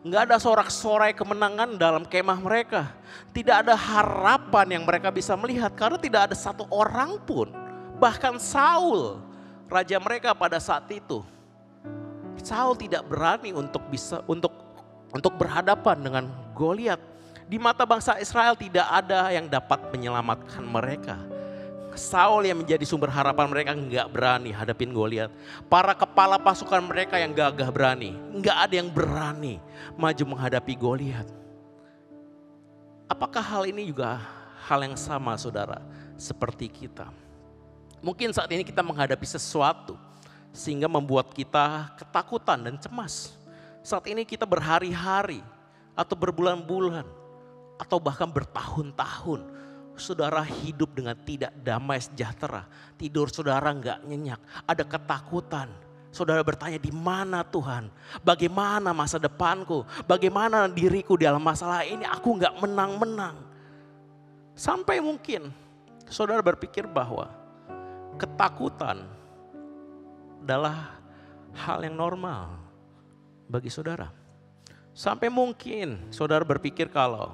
Enggak ada sorak-sorai kemenangan dalam kemah mereka. Tidak ada harapan yang mereka bisa melihat karena tidak ada satu orang pun. Bahkan Saul, raja mereka pada saat itu. Saul tidak berani untuk berhadapan dengan Goliat. Di mata bangsa Israel tidak ada yang dapat menyelamatkan mereka. Saul yang menjadi sumber harapan mereka enggak berani hadapin Goliat. Para kepala pasukan mereka yang gagah berani. Enggak ada yang berani maju menghadapi Goliat. Apakah hal ini juga hal yang sama saudara seperti kita? Mungkin saat ini kita menghadapi sesuatu sehingga membuat kita ketakutan dan cemas. Saat ini kita berhari-hari atau berbulan-bulan atau bahkan bertahun-tahun saudara hidup dengan tidak damai sejahtera. Tidur saudara nggak nyenyak, ada ketakutan. Saudara bertanya, di mana Tuhan? Bagaimana masa depanku? Bagaimana diriku dalam masalah ini? Aku nggak menang-menang. Sampai mungkin saudara berpikir bahwa ketakutan adalah hal yang normal bagi saudara. Sampai mungkin saudara berpikir kalau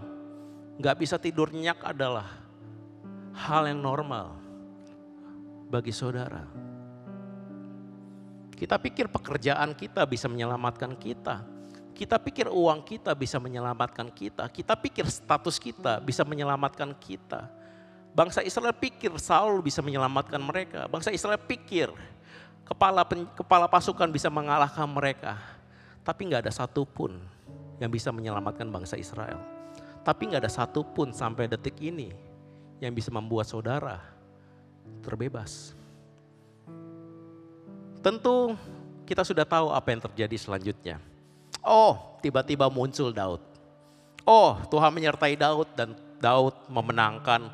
nggak bisa tidur nyenyak adalah hal yang normal bagi saudara. Kita pikir pekerjaan kita bisa menyelamatkan kita. Kita pikir uang kita bisa menyelamatkan kita. Kita pikir status kita bisa menyelamatkan kita. Bangsa Israel pikir Saul bisa menyelamatkan mereka. Bangsa Israel pikir kepala pasukan bisa mengalahkan mereka. Tapi nggak ada satupun yang bisa menyelamatkan bangsa Israel. Tapi nggak ada satupun sampai detik ini yang bisa membuat saudara terbebas. Tentu kita sudah tahu apa yang terjadi selanjutnya. Oh, tiba-tiba muncul Daud. Oh, Tuhan menyertai Daud dan Daud memenangkan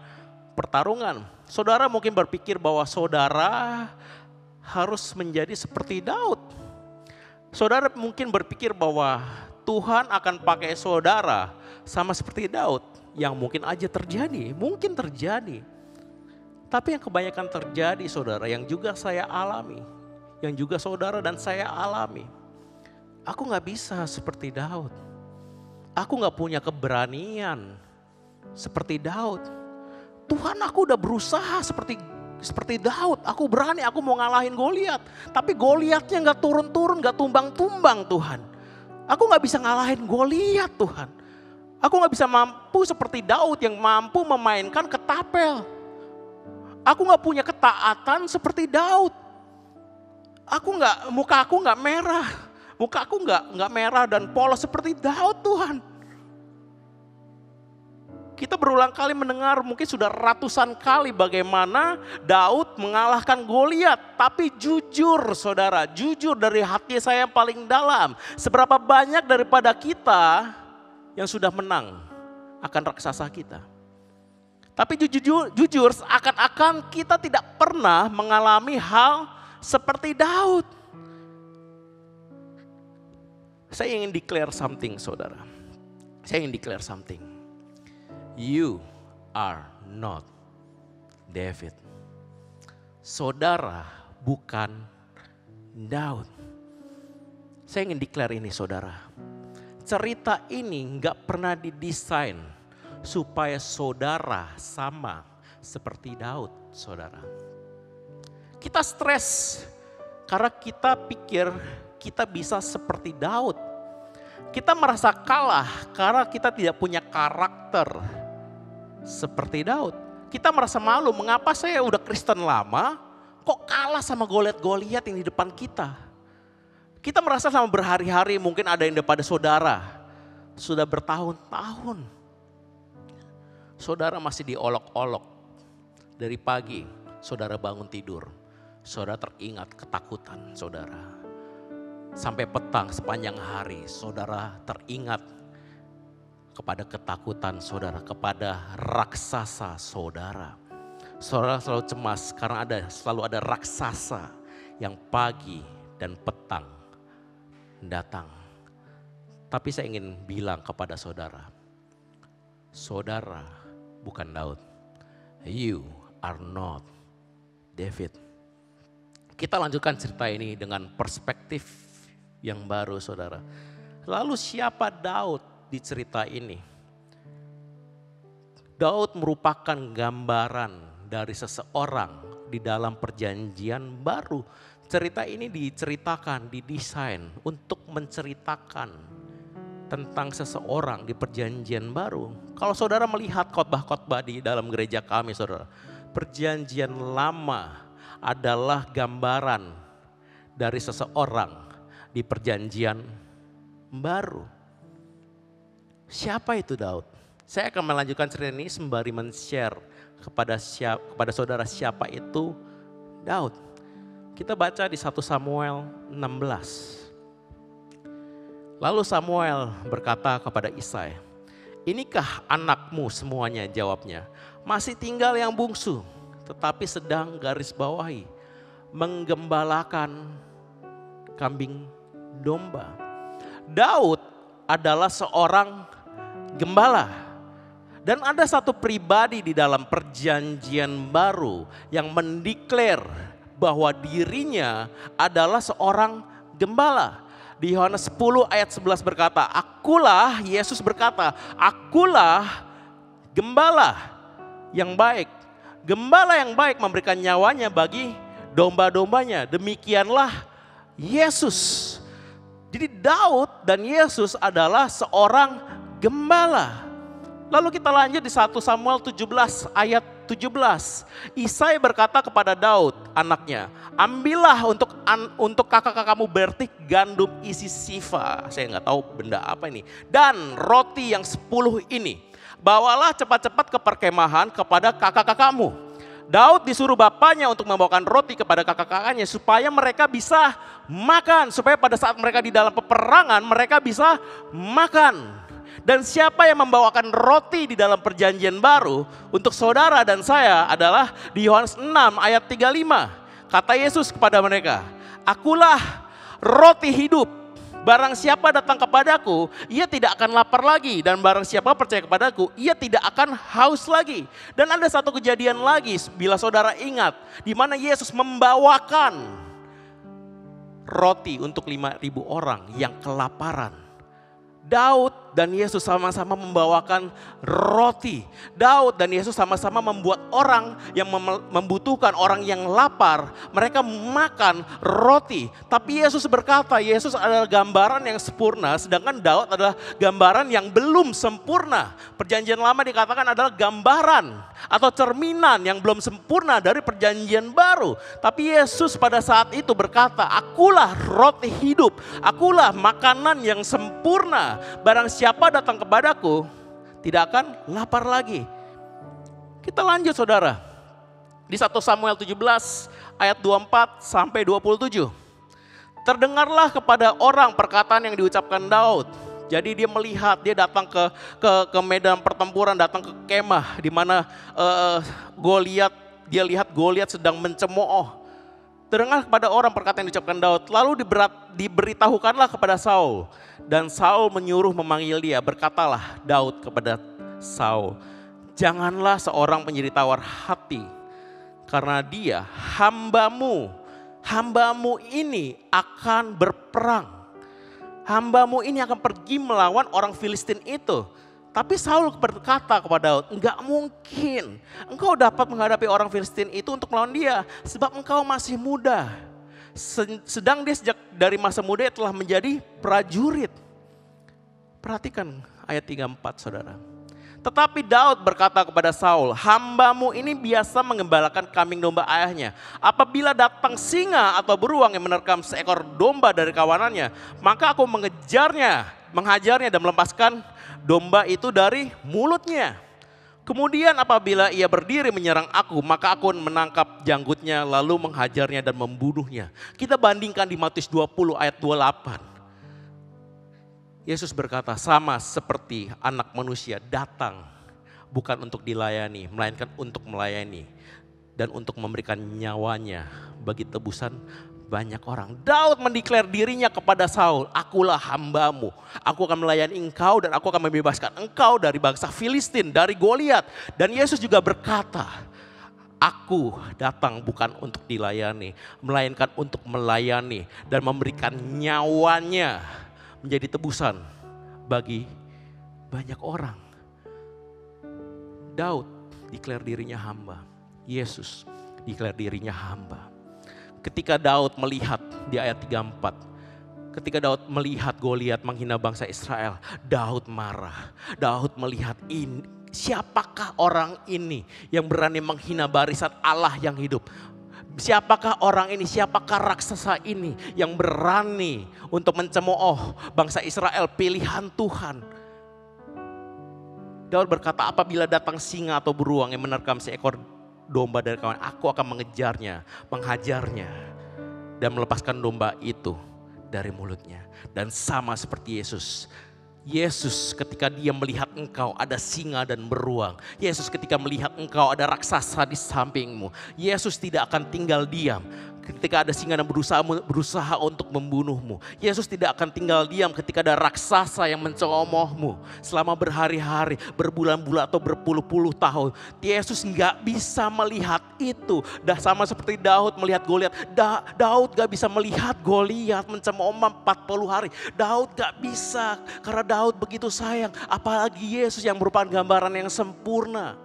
pertarungan. Saudara mungkin berpikir bahwa saudara harus menjadi seperti Daud. Saudara mungkin berpikir bahwa Tuhan akan pakai saudara sama seperti Daud. Yang mungkin aja terjadi, mungkin terjadi. Tapi yang kebanyakan terjadi saudara, yang juga saya alami. Yang juga saudara dan saya alami. Aku gak bisa seperti Daud. Aku gak punya keberanian seperti Daud. Tuhan, aku udah berusaha seperti Daud. Aku berani, aku mau ngalahin Goliat. Tapi Goliatnya gak turun-turun, gak tumbang-tumbang Tuhan. Aku gak bisa ngalahin Goliat Tuhan. Aku gak bisa mampu seperti Daud yang mampu memainkan ketapel. Aku gak punya ketaatan seperti Daud. Muka aku nggak merah, muka aku nggak merah dan polos seperti Daud Tuhan. Kita berulang kali mendengar, mungkin sudah ratusan kali bagaimana Daud mengalahkan Goliat. Tapi jujur saudara, jujur dari hati saya yang paling dalam, seberapa banyak daripada kita yang sudah menang akan raksasa kita. Tapi jujur seakan-akan kita tidak pernah mengalami hal seperti Daud. Saya ingin declare something saudara. Saya ingin declare something. You are not David. Saudara bukan Daud. Saya ingin declare ini saudara. Cerita ini gak pernah didesain supaya saudara sama seperti Daud saudara. Kita stres karena kita pikir kita bisa seperti Daud. Kita merasa kalah karena kita tidak punya karakter seperti Daud. Kita merasa malu, mengapa saya udah Kristen lama kok kalah sama Goliat yang di depan kita. Kita merasa sama berhari-hari, mungkin ada yang daripada saudara sudah bertahun-tahun. Saudara masih diolok-olok dari pagi, saudara bangun tidur. Saudara teringat ketakutan saudara. Sampai petang sepanjang hari saudara teringat kepada ketakutan saudara, kepada raksasa saudara. Saudara selalu cemas karena selalu ada raksasa yang pagi dan petang datang. Tapi saya ingin bilang kepada saudara, saudara bukan Daud. You are not David. Kita lanjutkan cerita ini dengan perspektif yang baru saudara. Lalu siapa Daud di cerita ini? Daud merupakan gambaran dari seseorang di dalam perjanjian baru. Cerita ini diceritakan, didesain untuk menceritakan tentang seseorang di perjanjian baru. Kalau saudara melihat khotbah-khotbah di dalam gereja kami saudara. Perjanjian lama adalah gambaran dari seseorang di perjanjian baru. Siapa itu Daud? Saya akan melanjutkan cerita ini sembari men-share kepada saudara siapa itu Daud. Kita baca di 1 Samuel 16. Lalu Samuel berkata kepada Isai, "Inikah anakmu semuanya?" Jawabnya, "Masih tinggal yang bungsu, tetapi sedang garis bawahi, menggembalakan kambing domba." Daud adalah seorang gembala. Dan ada satu pribadi di dalam perjanjian baru yang mendeklar bahwa dirinya adalah seorang gembala. Di Yohanes 10 ayat 11 berkata, "Akulah," Yesus berkata, "akulah gembala yang baik." Gembala yang baik memberikan nyawanya bagi domba-dombanya. Demikianlah Yesus. Jadi Daud dan Yesus adalah seorang gembala. Lalu kita lanjut di 1 Samuel 17 ayat 17. Isai berkata kepada Daud anaknya, "Ambillah untuk kakak-kakakmu bertik gandum isi sifa." Saya nggak tahu benda apa ini. "Dan roti yang 10 ini. Bawalah cepat-cepat ke perkemahan kepada kakak-kakakmu." Daud disuruh bapaknya untuk membawakan roti kepada kakak-kakaknya supaya mereka bisa makan. Supaya pada saat mereka di dalam peperangan mereka bisa makan. Dan siapa yang membawakan roti di dalam perjanjian baru untuk saudara dan saya adalah di Yohanes 6 ayat 35. Kata Yesus kepada mereka, "Akulah roti hidup. Barang siapa datang kepadaku, ia tidak akan lapar lagi. Dan barang siapa percaya kepadaku, ia tidak akan haus lagi." Dan ada satu kejadian lagi bila saudara ingat, di mana Yesus membawakan roti untuk 5.000 orang yang kelaparan. Daud dan Yesus sama-sama membawakan roti. Daud dan Yesus sama-sama membuat orang yang membutuhkan, orang yang lapar, mereka makan roti. Tapi Yesus berkata, Yesus adalah gambaran yang sempurna, sedangkan Daud adalah gambaran yang belum sempurna. Perjanjian lama dikatakan adalah gambaran atau cerminan yang belum sempurna dari perjanjian baru. Tapi Yesus pada saat itu berkata, "Akulah roti hidup, akulah makanan yang sempurna. Barang siapa datang kepadaku tidak akan lapar lagi." Kita lanjut saudara. Di 1 Samuel 17 ayat 24 sampai 27. "Terdengarlah kepada orang perkataan yang diucapkan Daud." Jadi dia melihat, dia datang ke medan pertempuran, datang ke kemah di mana dia lihat Goliat sedang mencemooh. Terdengar kepada orang perkataan yang diucapkan Daud, lalu diberitahukanlah kepada Saul. Dan Saul menyuruh memanggil dia, berkatalah Daud kepada Saul, "Janganlah seorang menjadi tawar hati, karena dia hambamu ini akan berperang. Hambamu ini akan pergi melawan orang Filistin itu." Tapi Saul berkata kepada Daud, "Enggak mungkin engkau dapat menghadapi orang Filistin itu untuk melawan dia, sebab engkau masih muda. Sedang dia sejak dari masa muda telah menjadi prajurit." Perhatikan ayat 34 saudara. Tetapi Daud berkata kepada Saul, "Hambamu ini biasa menggembalakan kambing domba ayahnya. Apabila datang singa atau beruang yang menerkam seekor domba dari kawanannya, maka aku menghajarnya dan melepaskan domba itu dari mulutnya. Kemudian apabila ia berdiri menyerang aku, maka aku menangkap janggutnya lalu menghajarnya dan membunuhnya." Kita bandingkan di Matius 20 ayat 28. Yesus berkata, "Sama seperti anak manusia datang bukan untuk dilayani, melainkan untuk melayani dan untuk memberikan nyawanya bagi tebusan banyak orang." Daud mendeklar dirinya kepada Saul, "Akulah hambamu, aku akan melayani engkau dan aku akan membebaskan engkau dari bangsa Filistin, dari Goliat." Dan Yesus juga berkata, "Aku datang bukan untuk dilayani, melainkan untuk melayani dan memberikan nyawanya menjadi tebusan bagi banyak orang." Daud deklar dirinya hamba, Yesus deklar dirinya hamba. Ketika Daud melihat di ayat 34, ketika Daud melihat Goliat menghina bangsa Israel, Daud marah. Daud melihat ini, siapakah orang ini yang berani menghina barisan Allah yang hidup? Siapakah orang ini, siapakah raksasa ini yang berani untuk mencemooh bangsa Israel, pilihan Tuhan? Daud berkata, apabila datang singa atau beruang yang menerkam seekor domba dari kawan, aku akan mengejarnya, menghajarnya, dan melepaskan domba itu dari mulutnya. Dan sama seperti Yesus. Yesus ketika dia melihat engkau ada singa dan beruang. Yesus ketika melihat engkau ada raksasa di sampingmu. Yesus tidak akan tinggal diam ketika ada singa dan berusaha untuk membunuhmu. Yesus tidak akan tinggal diam ketika ada raksasa yang menceromohmu selama berhari-hari, berbulan-bulan atau berpuluh-puluh tahun. Yesus nggak bisa melihat itu. Dah sama seperti Daud melihat Goliat. Daud gak bisa melihat Goliat mencemooh 40 hari. Daud gak bisa karena Daud begitu sayang. Apalagi Yesus yang merupakan gambaran yang sempurna.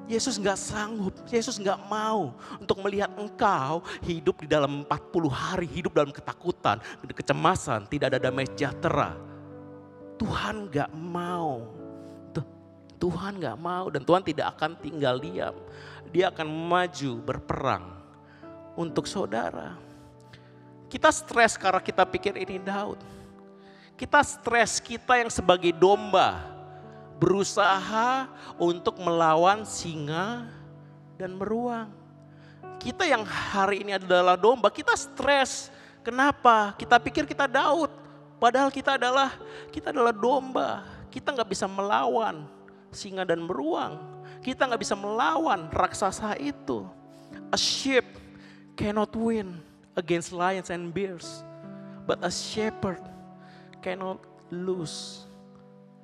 Yesus gak sanggup, Yesus gak mau untuk melihat engkau hidup di dalam 40 hari, hidup dalam ketakutan, kecemasan, tidak ada damai sejahtera. Tuhan gak mau, Tuhan gak mau dan Tuhan tidak akan tinggal diam. Dia akan maju berperang untuk saudara. Kita stres karena kita pikir ini Daud. Kita stres kita yang sebagai domba berusaha untuk melawan singa dan beruang. Kita yang hari ini adalah domba, kita stres. Kenapa? Kita pikir kita Daud, padahal kita adalah domba. Kita nggak bisa melawan singa dan beruang. Kita nggak bisa melawan raksasa itu. A sheep cannot win against lions and bears, but a shepherd cannot lose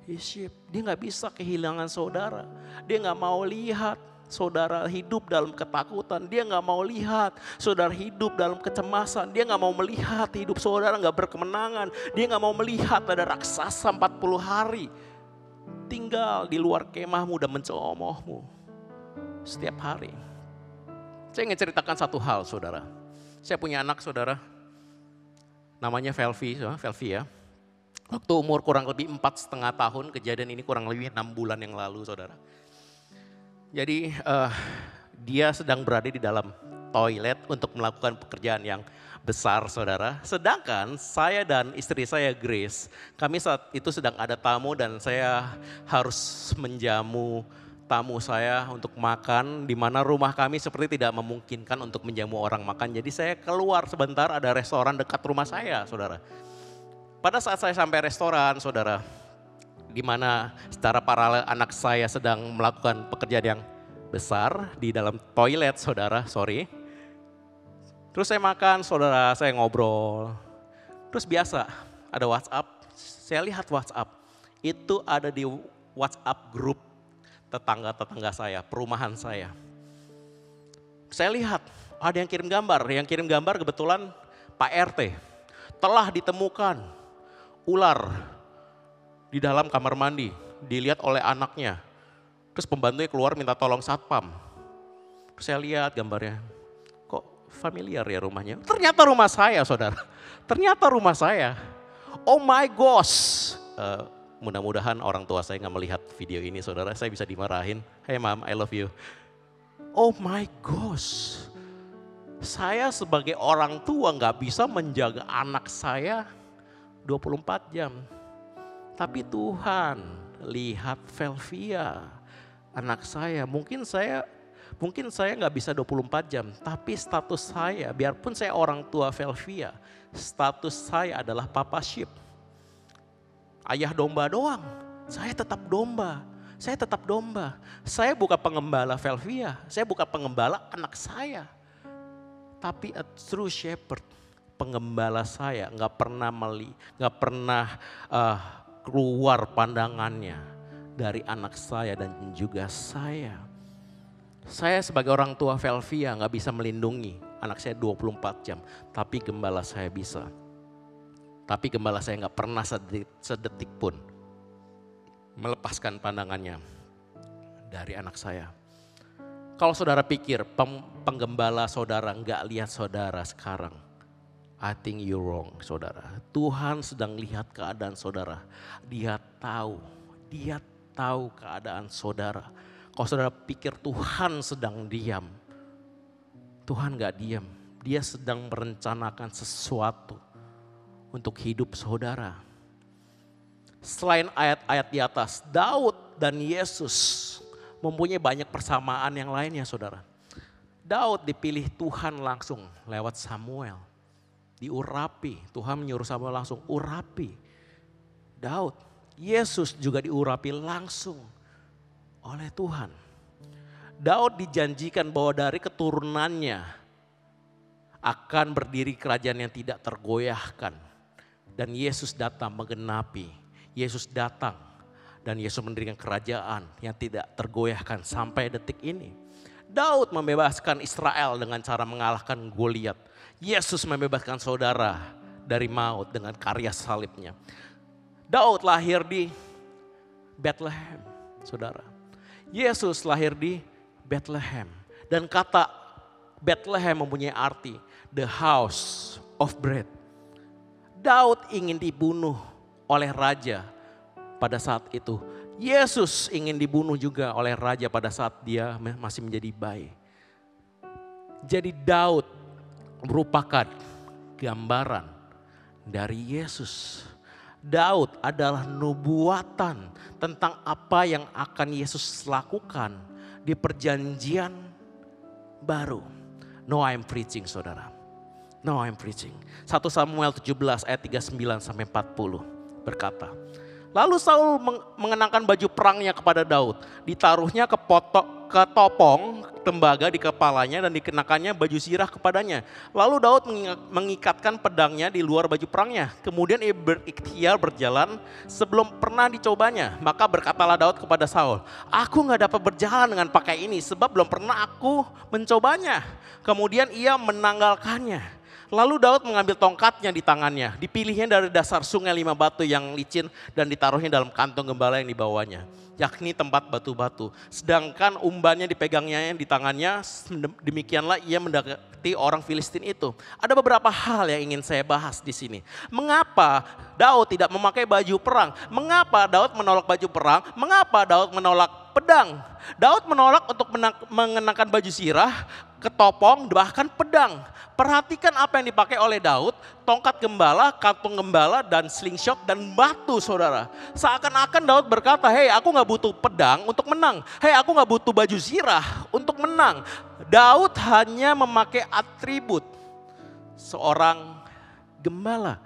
his sheep. Dia gak bisa kehilangan saudara. Dia gak mau lihat saudara hidup dalam ketakutan. Dia gak mau lihat saudara hidup dalam kecemasan. Dia gak mau melihat hidup saudara gak berkemenangan. Dia gak mau melihat ada raksasa 40 hari tinggal di luar kemahmu dan menceromohmu setiap hari. Saya ingin ceritakan satu hal saudara. Saya punya anak saudara, namanya Velvi ya. Waktu umur kurang lebih 4,5 tahun, kejadian ini kurang lebih 6 bulan yang lalu saudara. Jadi dia sedang berada di dalam toilet untuk melakukan pekerjaan yang besar saudara. Sedangkan saya dan istri saya Grace, kami saat itu sedang ada tamu dan saya harus menjamu tamu saya untuk makan. Di mana rumah kami seperti tidak memungkinkan untuk menjamu orang makan. Jadi saya keluar sebentar, ada restoran dekat rumah saya saudara. Pada saat saya sampai restoran, saudara, di mana secara paralel anak saya sedang melakukan pekerjaan yang besar di dalam toilet, saudara, Terus saya makan, saudara, saya ngobrol. Terus biasa, ada WhatsApp, saya lihat WhatsApp. Itu ada di WhatsApp grup tetangga-tetangga saya, perumahan saya. Saya lihat, ada yang kirim gambar kebetulan Pak RT. Telah ditemukan ular di dalam kamar mandi, dilihat oleh anaknya. Terus pembantunya keluar minta tolong satpam. Terus saya lihat gambarnya, kok familiar ya rumahnya. Ternyata rumah saya saudara, ternyata rumah saya. Oh my gosh. Mudah-mudahan orang tua saya gak melihat video ini saudara, saya bisa dimarahin. Hey mom, I love you. Oh my gosh. Saya sebagai orang tua gak bisa menjaga anak saya 24 jam. Tapi Tuhan lihat Velvia, anak saya. Mungkin saya nggak bisa 24 jam. Tapi status saya, biarpun saya orang tua Velvia, status saya adalah papa sheep. Ayah domba doang, saya tetap domba. Saya bukan pengembala Velvia, saya bukan pengembala anak saya. Tapi a true shepherd. Pengembala saya nggak pernah keluar pandangannya dari anak saya dan juga saya. Saya sebagai orang tua Velvia nggak bisa melindungi anak saya 24 jam, tapi gembala saya bisa. Tapi gembala saya nggak pernah sedetik pun melepaskan pandangannya dari anak saya. Kalau saudara pikir penggembala saudara nggak lihat saudara sekarang, I think you wrong saudara. Tuhan sedang lihat keadaan saudara. Dia tahu keadaan saudara. Kalau saudara pikir Tuhan sedang diam, Tuhan gak diam. Dia sedang merencanakan sesuatu untuk hidup saudara. Selain ayat-ayat di atas, Daud dan Yesus mempunyai banyak persamaan yang lainnya saudara. Daud dipilih Tuhan langsung lewat Samuel. Diurapi, Tuhan menyuruh Samuel langsung urapi Daud. Yesus juga diurapi langsung oleh Tuhan. Daud dijanjikan bahwa dari keturunannya akan berdiri kerajaan yang tidak tergoyahkan. Dan Yesus datang menggenapi, Yesus datang dan Yesus mendirikan kerajaan yang tidak tergoyahkan sampai detik ini. Daud membebaskan Israel dengan cara mengalahkan Goliat. Yesus membebaskan saudara dari maut dengan karya salibnya. Daud lahir di Bethlehem, saudara. Yesus lahir di Bethlehem. Dan kata Bethlehem mempunyai arti the house of bread. Daud ingin dibunuh oleh raja pada saat itu. Yesus ingin dibunuh juga oleh raja pada saat dia masih menjadi bayi. Jadi Daud merupakan gambaran dari Yesus. Daud adalah nubuatan tentang apa yang akan Yesus lakukan di perjanjian baru. No, I'm preaching saudara. No, I'm preaching. 1 Samuel 17 ayat 39 sampai 40 berkata. Lalu Saul mengenakan baju perangnya kepada Daud. Ditaruhnya ke topong tembaga di kepalanya dan dikenakannya baju zirah kepadanya. Lalu Daud mengikatkan pedangnya di luar baju perangnya. Kemudian ia berikhtiar berjalan sebelum pernah dicobanya. Maka berkatalah Daud kepada Saul, aku gak dapat berjalan dengan pakai ini sebab belum pernah aku mencobanya. Kemudian ia menanggalkannya. Lalu Daud mengambil tongkatnya di tangannya, dipilihnya dari dasar sungai 5 batu yang licin dan ditaruhnya dalam kantong gembala yang dibawanya, yakni tempat batu-batu. Sedangkan umbannya dipegangnya di tangannya, demikianlah ia mendekati orang Filistin itu. Ada beberapa hal yang ingin saya bahas di sini. Mengapa Daud tidak memakai baju perang? Mengapa Daud menolak baju perang? Mengapa Daud menolak pedang? Daud menolak untuk mengenakan baju zirah, ketopong, bahkan pedang. Perhatikan apa yang dipakai oleh Daud, tongkat gembala, kantong gembala, dan slingshot, dan batu saudara. Seakan-akan Daud berkata, hei aku gak butuh pedang untuk menang. Hei aku gak butuh baju zirah untuk menang. Daud hanya memakai atribut seorang gembala.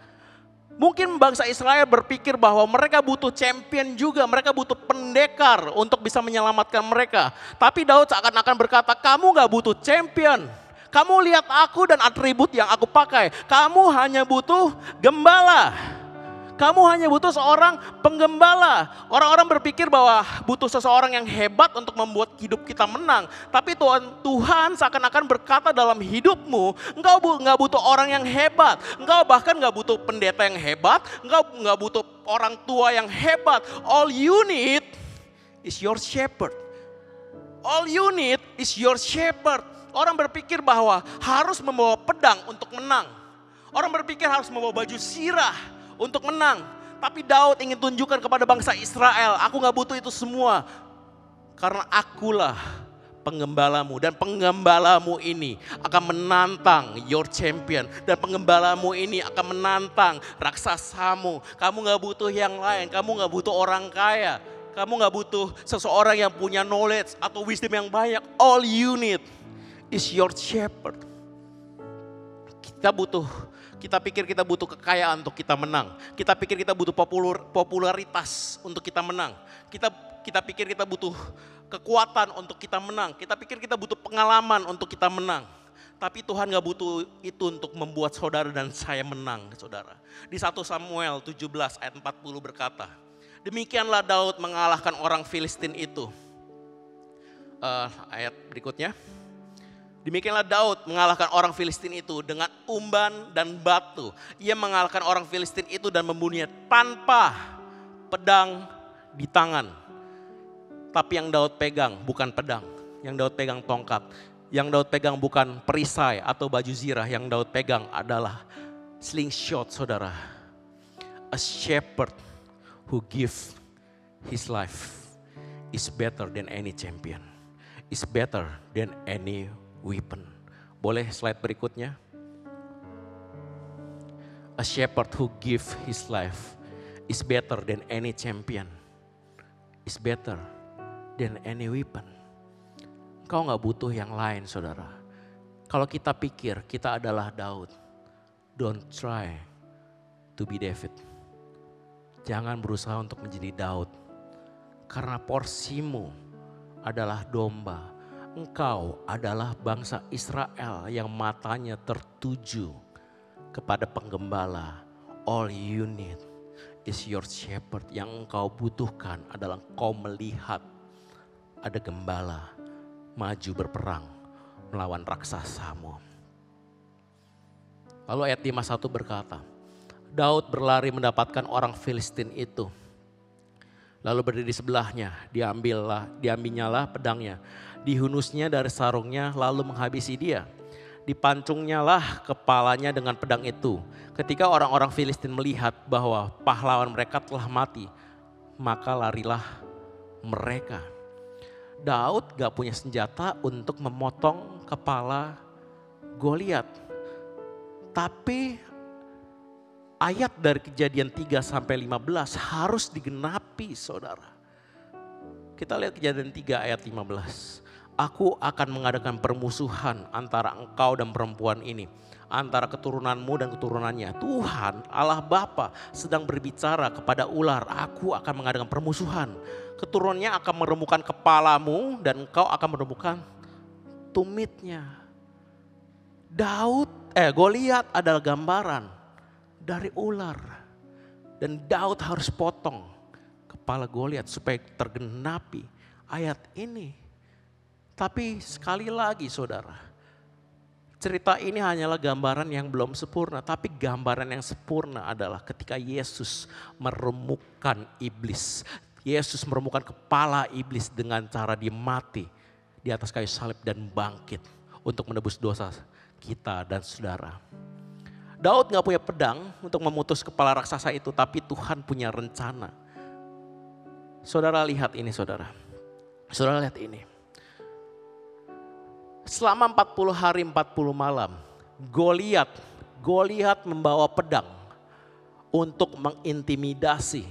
Mungkin bangsa Israel berpikir bahwa mereka butuh champion juga, mereka butuh pendekar untuk bisa menyelamatkan mereka. Tapi Daud seakan-akan berkata, kamu gak butuh champion. Kamu lihat aku dan atribut yang aku pakai. Kamu hanya butuh gembala. Kamu hanya butuh seorang penggembala. Orang-orang berpikir bahwa butuh seseorang yang hebat untuk membuat hidup kita menang. Tapi Tuhan seakan-akan berkata dalam hidupmu, engkau gak butuh orang yang hebat. Engkau bahkan gak butuh pendeta yang hebat. Engkau gak butuh orang tua yang hebat. All you need is your shepherd. All you need is your shepherd. Orang berpikir bahwa harus membawa pedang untuk menang. Orang berpikir harus membawa baju zirah untuk menang. Tapi Daud ingin tunjukkan kepada bangsa Israel, aku gak butuh itu semua. Karena akulah penggembalamu. Dan penggembalamu ini akan menantang your champion. Dan penggembalamu ini akan menantang raksasamu. Kamu gak butuh yang lain, kamu gak butuh orang kaya. Kamu gak butuh seseorang yang punya knowledge atau wisdom yang banyak. All you need is your shepherd. Kita pikir kita butuh kekayaan untuk kita menang. Kita pikir kita butuh popularitas untuk kita menang. Kita pikir kita butuh kekuatan untuk kita menang. Kita pikir kita butuh pengalaman untuk kita menang. Tapi Tuhan gak butuh itu untuk membuat saudara dan saya menang, saudara. Di 1 Samuel 17 ayat 40 berkata, demikianlah Daud mengalahkan orang Filistin itu. Ayat berikutnya. Demikianlah Daud mengalahkan orang Filistin itu dengan umban dan batu. Ia mengalahkan orang Filistin itu dan membunuhnya tanpa pedang di tangan. Tapi yang Daud pegang bukan pedang. Yang Daud pegang tongkat. Yang Daud pegang bukan perisai atau baju zirah. Yang Daud pegang adalah slingshot saudara. A shepherd who gives his life is better than any champion. Is better than any weapon. Boleh slide berikutnya. A shepherd who gives his life is better than any champion. Is better than any weapon. Engkau gak butuh yang lain saudara. Kalau kita pikir kita adalah Daud, don't try to be David. Jangan berusaha untuk menjadi Daud. Karena porsimu adalah domba. Engkau adalah bangsa Israel yang matanya tertuju kepada penggembala. All you need is your shepherd. Yang engkau butuhkan adalah engkau melihat ada gembala maju berperang melawan raksasamu. Lalu ayat 51 berkata, Daud berlari mendapatkan orang Filistin itu. Lalu berdiri di sebelahnya, diambilnyalah pedangnya, dihunusnya dari sarungnya lalu menghabisi dia. Dipancungnya lah kepalanya dengan pedang itu. Ketika orang-orang Filistin melihat bahwa pahlawan mereka telah mati, maka larilah mereka. Daud gak punya senjata untuk memotong kepala Goliat. Tapi ayat dari Kejadian 3-15 harus digenapi saudara. Kita lihat Kejadian 3 ayat 15. Aku akan mengadakan permusuhan antara engkau dan perempuan ini. Antara keturunanmu dan keturunannya. Tuhan Allah Bapa sedang berbicara kepada ular. Aku akan mengadakan permusuhan. Keturunannya akan meremukkan kepalamu dan engkau akan meremukkan tumitnya. Goliat adalah gambaran dari ular. Dan Daud harus potong kepala Goliat supaya tergenapi ayat ini. Tapi sekali lagi saudara, cerita ini hanyalah gambaran yang belum sempurna. Tapi gambaran yang sempurna adalah ketika Yesus meremukkan iblis. Yesus meremukkan kepala iblis dengan cara dia mati di atas kayu salib dan bangkit untuk menebus dosa kita dan saudara. Daud gak punya pedang untuk memutus kepala raksasa itu, tapi Tuhan punya rencana. Saudara lihat ini saudara. Saudara lihat ini. Selama 40 hari 40 malam, Goliat membawa pedang untuk mengintimidasi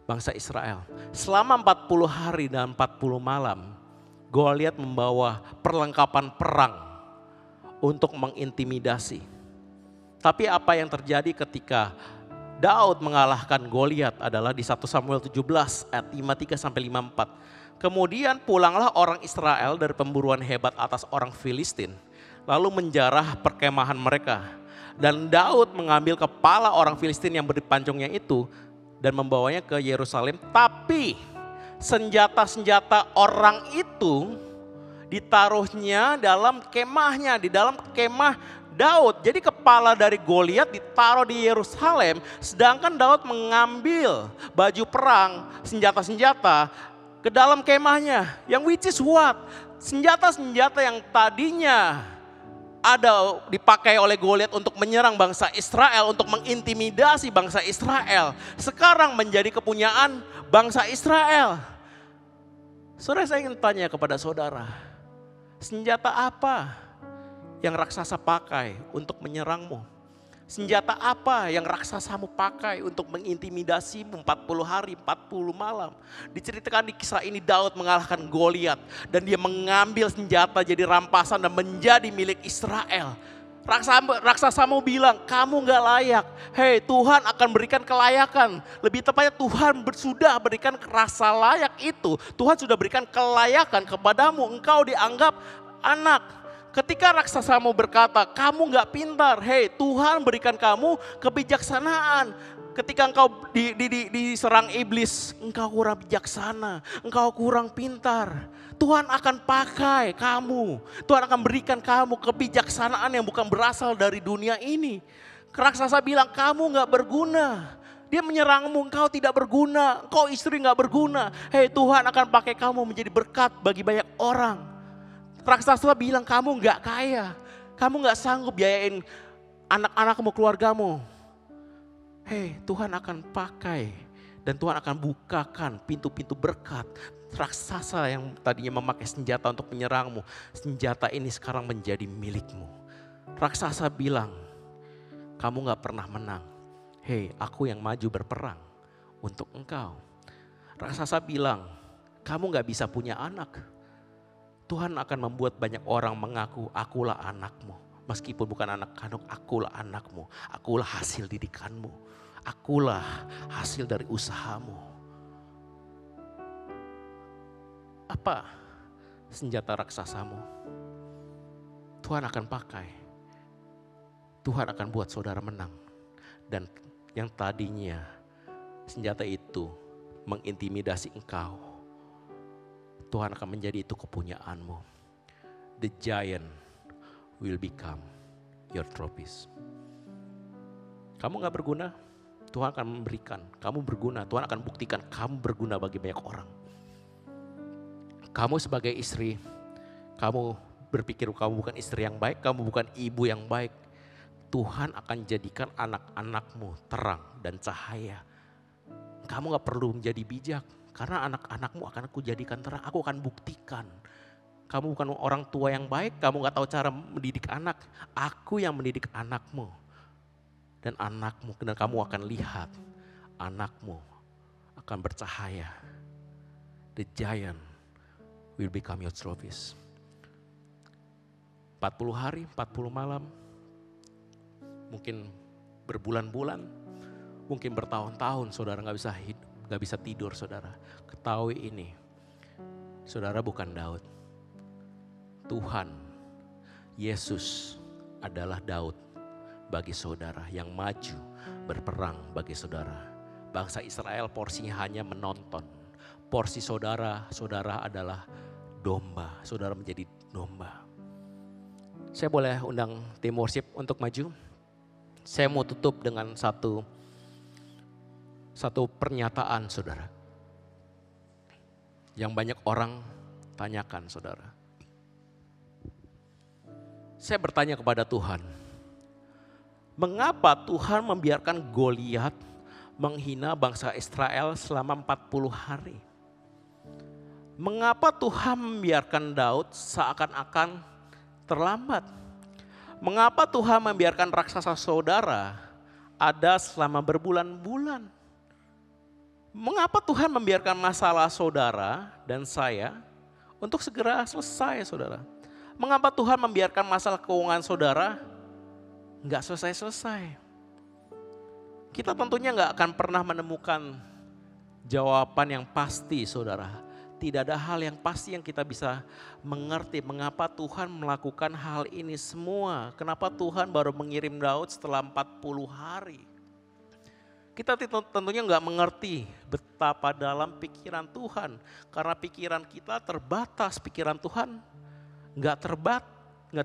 bangsa Israel. Selama 40 hari dan 40 malam, Goliat membawa perlengkapan perang untuk mengintimidasi. Tapi apa yang terjadi ketika Daud mengalahkan Goliat adalah di 1 Samuel 17 ayat 53-54. Kemudian pulanglah orang Israel dari pemburuan hebat atas orang Filistin, lalu menjarah perkemahan mereka. Dan Daud mengambil kepala orang Filistin yang berdipancungnya itu dan membawanya ke Yerusalem. Tapi senjata-senjata orang itu ditaruhnya dalam kemahnya, di dalam kemah Daud. Jadi kepala dari Goliat ditaruh di Yerusalem, sedangkan Daud mengambil baju perang, senjata-senjata ke dalam kemahnya. Yang which is what? Senjata-senjata yang tadinya ada dipakai oleh Goliat untuk menyerang bangsa Israel, untuk mengintimidasi bangsa Israel, sekarang menjadi kepunyaan bangsa Israel. Saudara, saya ingin tanya kepada saudara, senjata apa yang raksasa pakai untuk menyerangmu? Senjata apa yang raksasamu pakai untuk mengintimidasimu 40 hari 40 malam? Diceritakan di kisah ini Daud mengalahkan Goliat dan dia mengambil senjata jadi rampasan dan menjadi milik Israel. Raksasamu bilang kamu gak layak. Hei, Tuhan akan berikan kelayakan. Lebih tepatnya Tuhan sudah berikan rasa layak itu. Tuhan sudah berikan kelayakan kepadamu. Engkau dianggap anak. Ketika raksasamu berkata, kamu gak pintar. Hei, Tuhan berikan kamu kebijaksanaan. Ketika engkau diserang iblis, engkau kurang bijaksana, engkau kurang pintar. Tuhan akan pakai kamu. Tuhan akan berikan kamu kebijaksanaan yang bukan berasal dari dunia ini. Raksasa bilang, kamu gak berguna. Dia menyerangmu, engkau tidak berguna. Engkau istri gak berguna. Hei, Tuhan akan pakai kamu menjadi berkat bagi banyak orang. Raksasa bilang kamu gak kaya, kamu gak sanggup biayain anak-anakmu, keluargamu. Hei, Tuhan akan pakai dan Tuhan akan bukakan pintu-pintu berkat. Raksasa yang tadinya memakai senjata untuk menyerangmu, senjata ini sekarang menjadi milikmu. Raksasa bilang, kamu gak pernah menang. Hei, aku yang maju berperang untuk engkau. Raksasa bilang, kamu gak bisa punya anak. Tuhan akan membuat banyak orang mengaku, akulah anakmu. Meskipun bukan anak kandung, akulah anakmu. Akulah hasil didikanmu. Akulah hasil dari usahamu. Apa senjata raksasamu? Tuhan akan pakai. Tuhan akan buat saudara menang. Dan yang tadinya senjata itu mengintimidasi engkau, Tuhan akan menjadi itu kepunyaanmu. The giant will become your trophies. Kamu gak berguna, Tuhan akan memberikan. Kamu berguna, Tuhan akan buktikan kamu berguna bagi banyak orang. Kamu sebagai istri, kamu berpikir kamu bukan istri yang baik, kamu bukan ibu yang baik. Tuhan akan jadikan anak-anakmu terang dan cahaya. Kamu gak perlu menjadi bijak, karena anak-anakmu akan aku jadikan terang, aku akan buktikan. Kamu bukan orang tua yang baik, kamu gak tahu cara mendidik anak. Aku yang mendidik anakmu. Dan anakmu, dan kamu akan lihat anakmu akan bercahaya. The giant will become your trophies. 40 hari, 40 malam, mungkin berbulan-bulan, mungkin bertahun-tahun saudara gak bisa tidur saudara. Ketahui ini, saudara bukan Daud. Tuhan, Yesus adalah Daud bagi saudara yang maju berperang bagi saudara. Bangsa Israel porsinya hanya menonton. Porsi saudara adalah domba. Saudara menjadi domba. Saya boleh undang tim worship untuk maju. Saya mau tutup dengan satu pernyataan saudara. Yang banyak orang tanyakan saudara. Saya bertanya kepada Tuhan. Mengapa Tuhan membiarkan Goliat menghina bangsa Israel selama 40 hari? Mengapa Tuhan membiarkan Daud seakan-akan terlambat? Mengapa Tuhan membiarkan raksasa saudara ada selama berbulan-bulan? Mengapa Tuhan membiarkan masalah saudara dan saya untuk segera selesai saudara? Mengapa Tuhan membiarkan masalah keuangan saudara nggak selesai-selesai? Kita tentunya nggak akan pernah menemukan jawaban yang pasti saudara. Tidak ada hal yang pasti yang kita bisa mengerti mengapa Tuhan melakukan hal ini semua. Kenapa Tuhan baru mengirim Daud setelah 40 hari. Kita tentunya nggak mengerti betapa dalam pikiran Tuhan. Karena pikiran kita terbatas, pikiran Tuhan nggak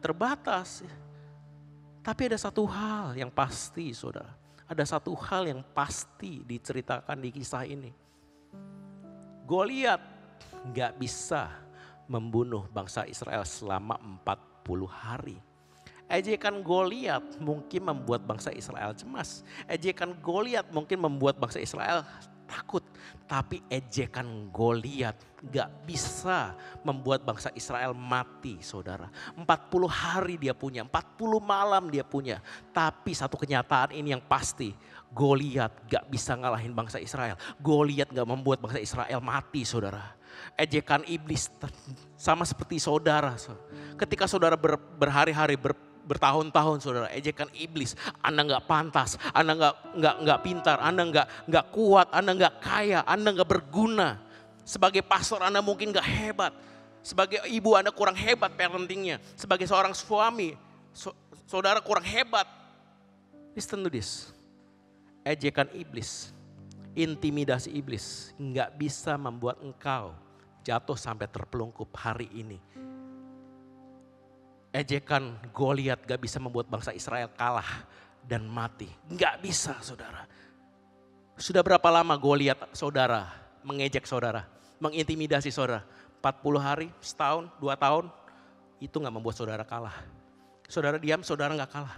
terbatas. Tapi ada satu hal yang pasti saudara. Ada satu hal yang pasti diceritakan di kisah ini. Goliat gak bisa membunuh bangsa Israel selama 40 hari. Ejekan Goliat mungkin membuat bangsa Israel cemas. Ejekan Goliat mungkin membuat bangsa Israel takut. Tapi ejekan Goliat gak bisa membuat bangsa Israel mati saudara. 40 hari dia punya, 40 malam dia punya. Tapi satu kenyataan ini yang pasti. Goliat gak bisa ngalahin bangsa Israel. Goliat gak membuat bangsa Israel mati saudara. Ejekan iblis sama seperti saudara. Ketika saudara berhari-hari bertahun-tahun saudara, ejekan iblis, Anda nggak pantas, Anda nggak pintar, Anda nggak kuat, Anda nggak kaya, Anda nggak berguna. Sebagai pastor Anda mungkin nggak hebat, sebagai ibu Anda kurang hebat parentingnya, sebagai seorang suami saudara kurang hebat. Listen to this, ejekan iblis, intimidasi iblis nggak bisa membuat engkau jatuh sampai terpelungkup hari ini. Ejekan Goliat gak bisa membuat bangsa Israel kalah dan mati. Gak bisa saudara. Sudah berapa lama Goliat saudara mengejek saudara, mengintimidasi saudara? 40 hari, setahun, 2 tahun. Itu gak membuat saudara kalah. Saudara diam, saudara gak kalah.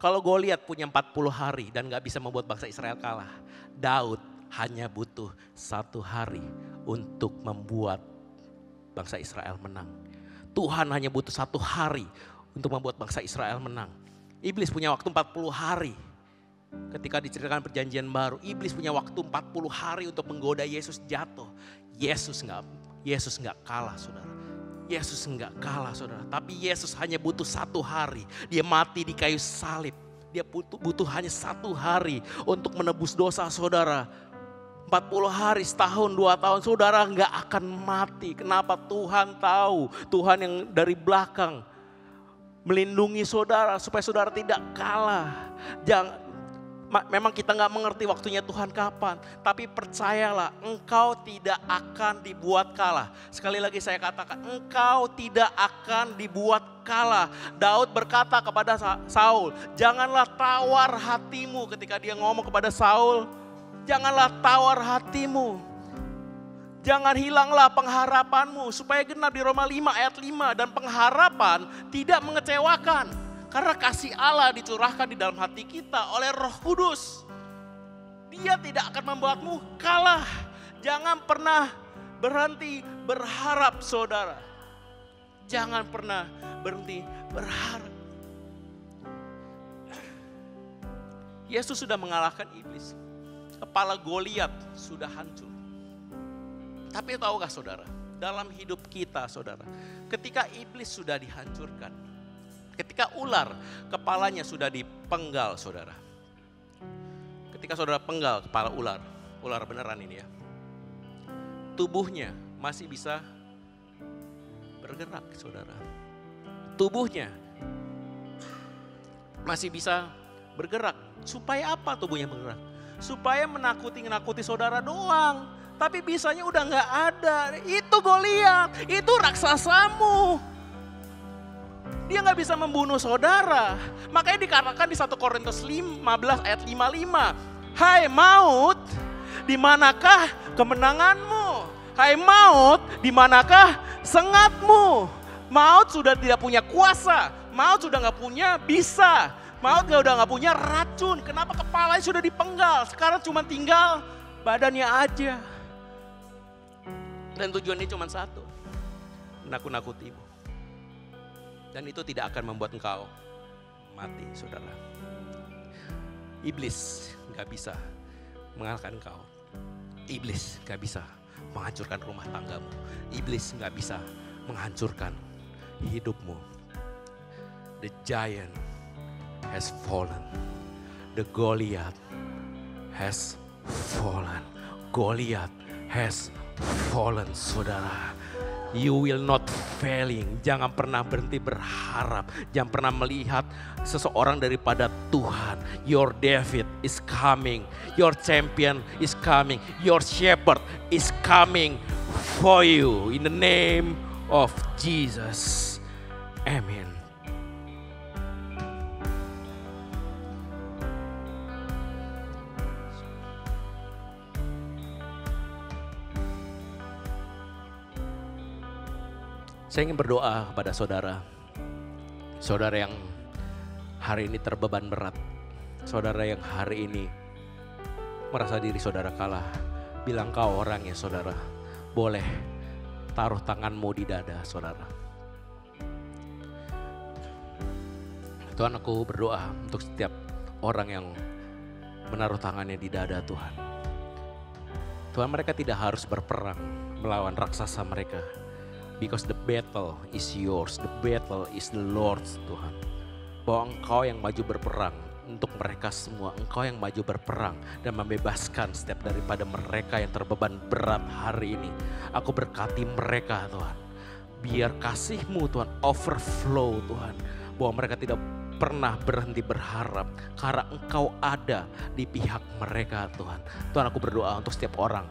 Kalau Goliat punya 40 hari dan gak bisa membuat bangsa Israel kalah. Daud hanya butuh 1 hari untuk membuat bangsa Israel menang. Tuhan hanya butuh 1 hari untuk membuat bangsa Israel menang. Iblis punya waktu 40 hari. Ketika diceritakan perjanjian baru, iblis punya waktu 40 hari untuk menggoda Yesus jatuh. Yesus nggak kalah, saudara. Yesus nggak kalah, saudara. Tapi Yesus hanya butuh 1 hari. Dia mati di kayu salib. Dia butuh hanya 1 hari untuk menebus dosa saudara. 40 hari, setahun, 2 tahun, saudara nggak akan mati. Kenapa? Tuhan tahu. Tuhan yang dari belakang melindungi saudara supaya saudara tidak kalah. Memang kita nggak mengerti waktunya Tuhan kapan, tapi percayalah, engkau tidak akan dibuat kalah. Sekali lagi saya katakan, engkau tidak akan dibuat kalah. Daud berkata kepada Saul, janganlah tawar hatimu. Ketika dia ngomong kepada Saul, janganlah tawar hatimu. Jangan hilanglah pengharapanmu, supaya genap di Roma 5 ayat 5. Dan pengharapan tidak mengecewakan. Karena kasih Allah dicurahkan di dalam hati kita oleh Roh Kudus. Dia tidak akan membuatmu kalah. Jangan pernah berhenti berharap, saudara. Jangan pernah berhenti berharap. Yesus sudah mengalahkan iblis. Kepala Goliat sudah hancur. Tapi tahukah saudara, dalam hidup kita saudara, ketika iblis sudah dihancurkan, ketika ular kepalanya sudah dipenggal saudara. Ketika saudara penggal kepala ular beneran ini ya. Tubuhnya masih bisa bergerak saudara. Tubuhnya masih bisa bergerak. Supaya apa tubuhnya bergerak? Supaya menakuti saudara doang. Tapi bisanya udah gak ada. Itu Goliat, itu raksasamu. Dia gak bisa membunuh saudara. Makanya dikatakan di 1 Korintus 15 ayat 55. Hai maut, di manakah kemenanganmu? Hai maut, di manakah sengatmu? Maut sudah tidak punya kuasa. Maut sudah gak punya bisa. Maut udah gak punya racun. Kenapa? Kepalanya sudah dipenggal. Sekarang cuma tinggal badannya aja. Dan tujuannya cuma satu. Menakut-nakutimu. Dan itu tidak akan membuat engkau mati, saudara. Iblis gak bisa mengalahkan engkau. Iblis gak bisa menghancurkan rumah tanggamu. Iblis gak bisa menghancurkan hidupmu. The giant has fallen. The Goliath has fallen. Goliath has fallen, saudara. You will not failing. Jangan pernah berhenti berharap. Jangan pernah melihat seseorang daripada Tuhan. Your David is coming. Your champion is coming. Your shepherd is coming for you. In the name of Jesus. Amen. Saya ingin berdoa kepada saudara. Saudara yang hari ini terbeban berat. Saudara yang hari ini merasa diri saudara kalah. Bilang kau orangnya saudara. Boleh taruh tanganmu di dada saudara. Tuhan, aku berdoa untuk setiap orang yang menaruh tangannya di dada Tuhan. Tuhan, mereka tidak harus berperang melawan raksasa mereka. Because the battle is yours, the battle is the Lord's, Tuhan. Bahwa Engkau yang maju berperang untuk mereka semua. Engkau yang maju berperang dan membebaskan setiap daripada mereka yang terbeban berat hari ini. Aku berkati mereka Tuhan. Biar kasih-Mu Tuhan overflow Tuhan. Bahwa mereka tidak pernah berhenti berharap karena Engkau ada di pihak mereka Tuhan. Tuhan, aku berdoa untuk setiap orang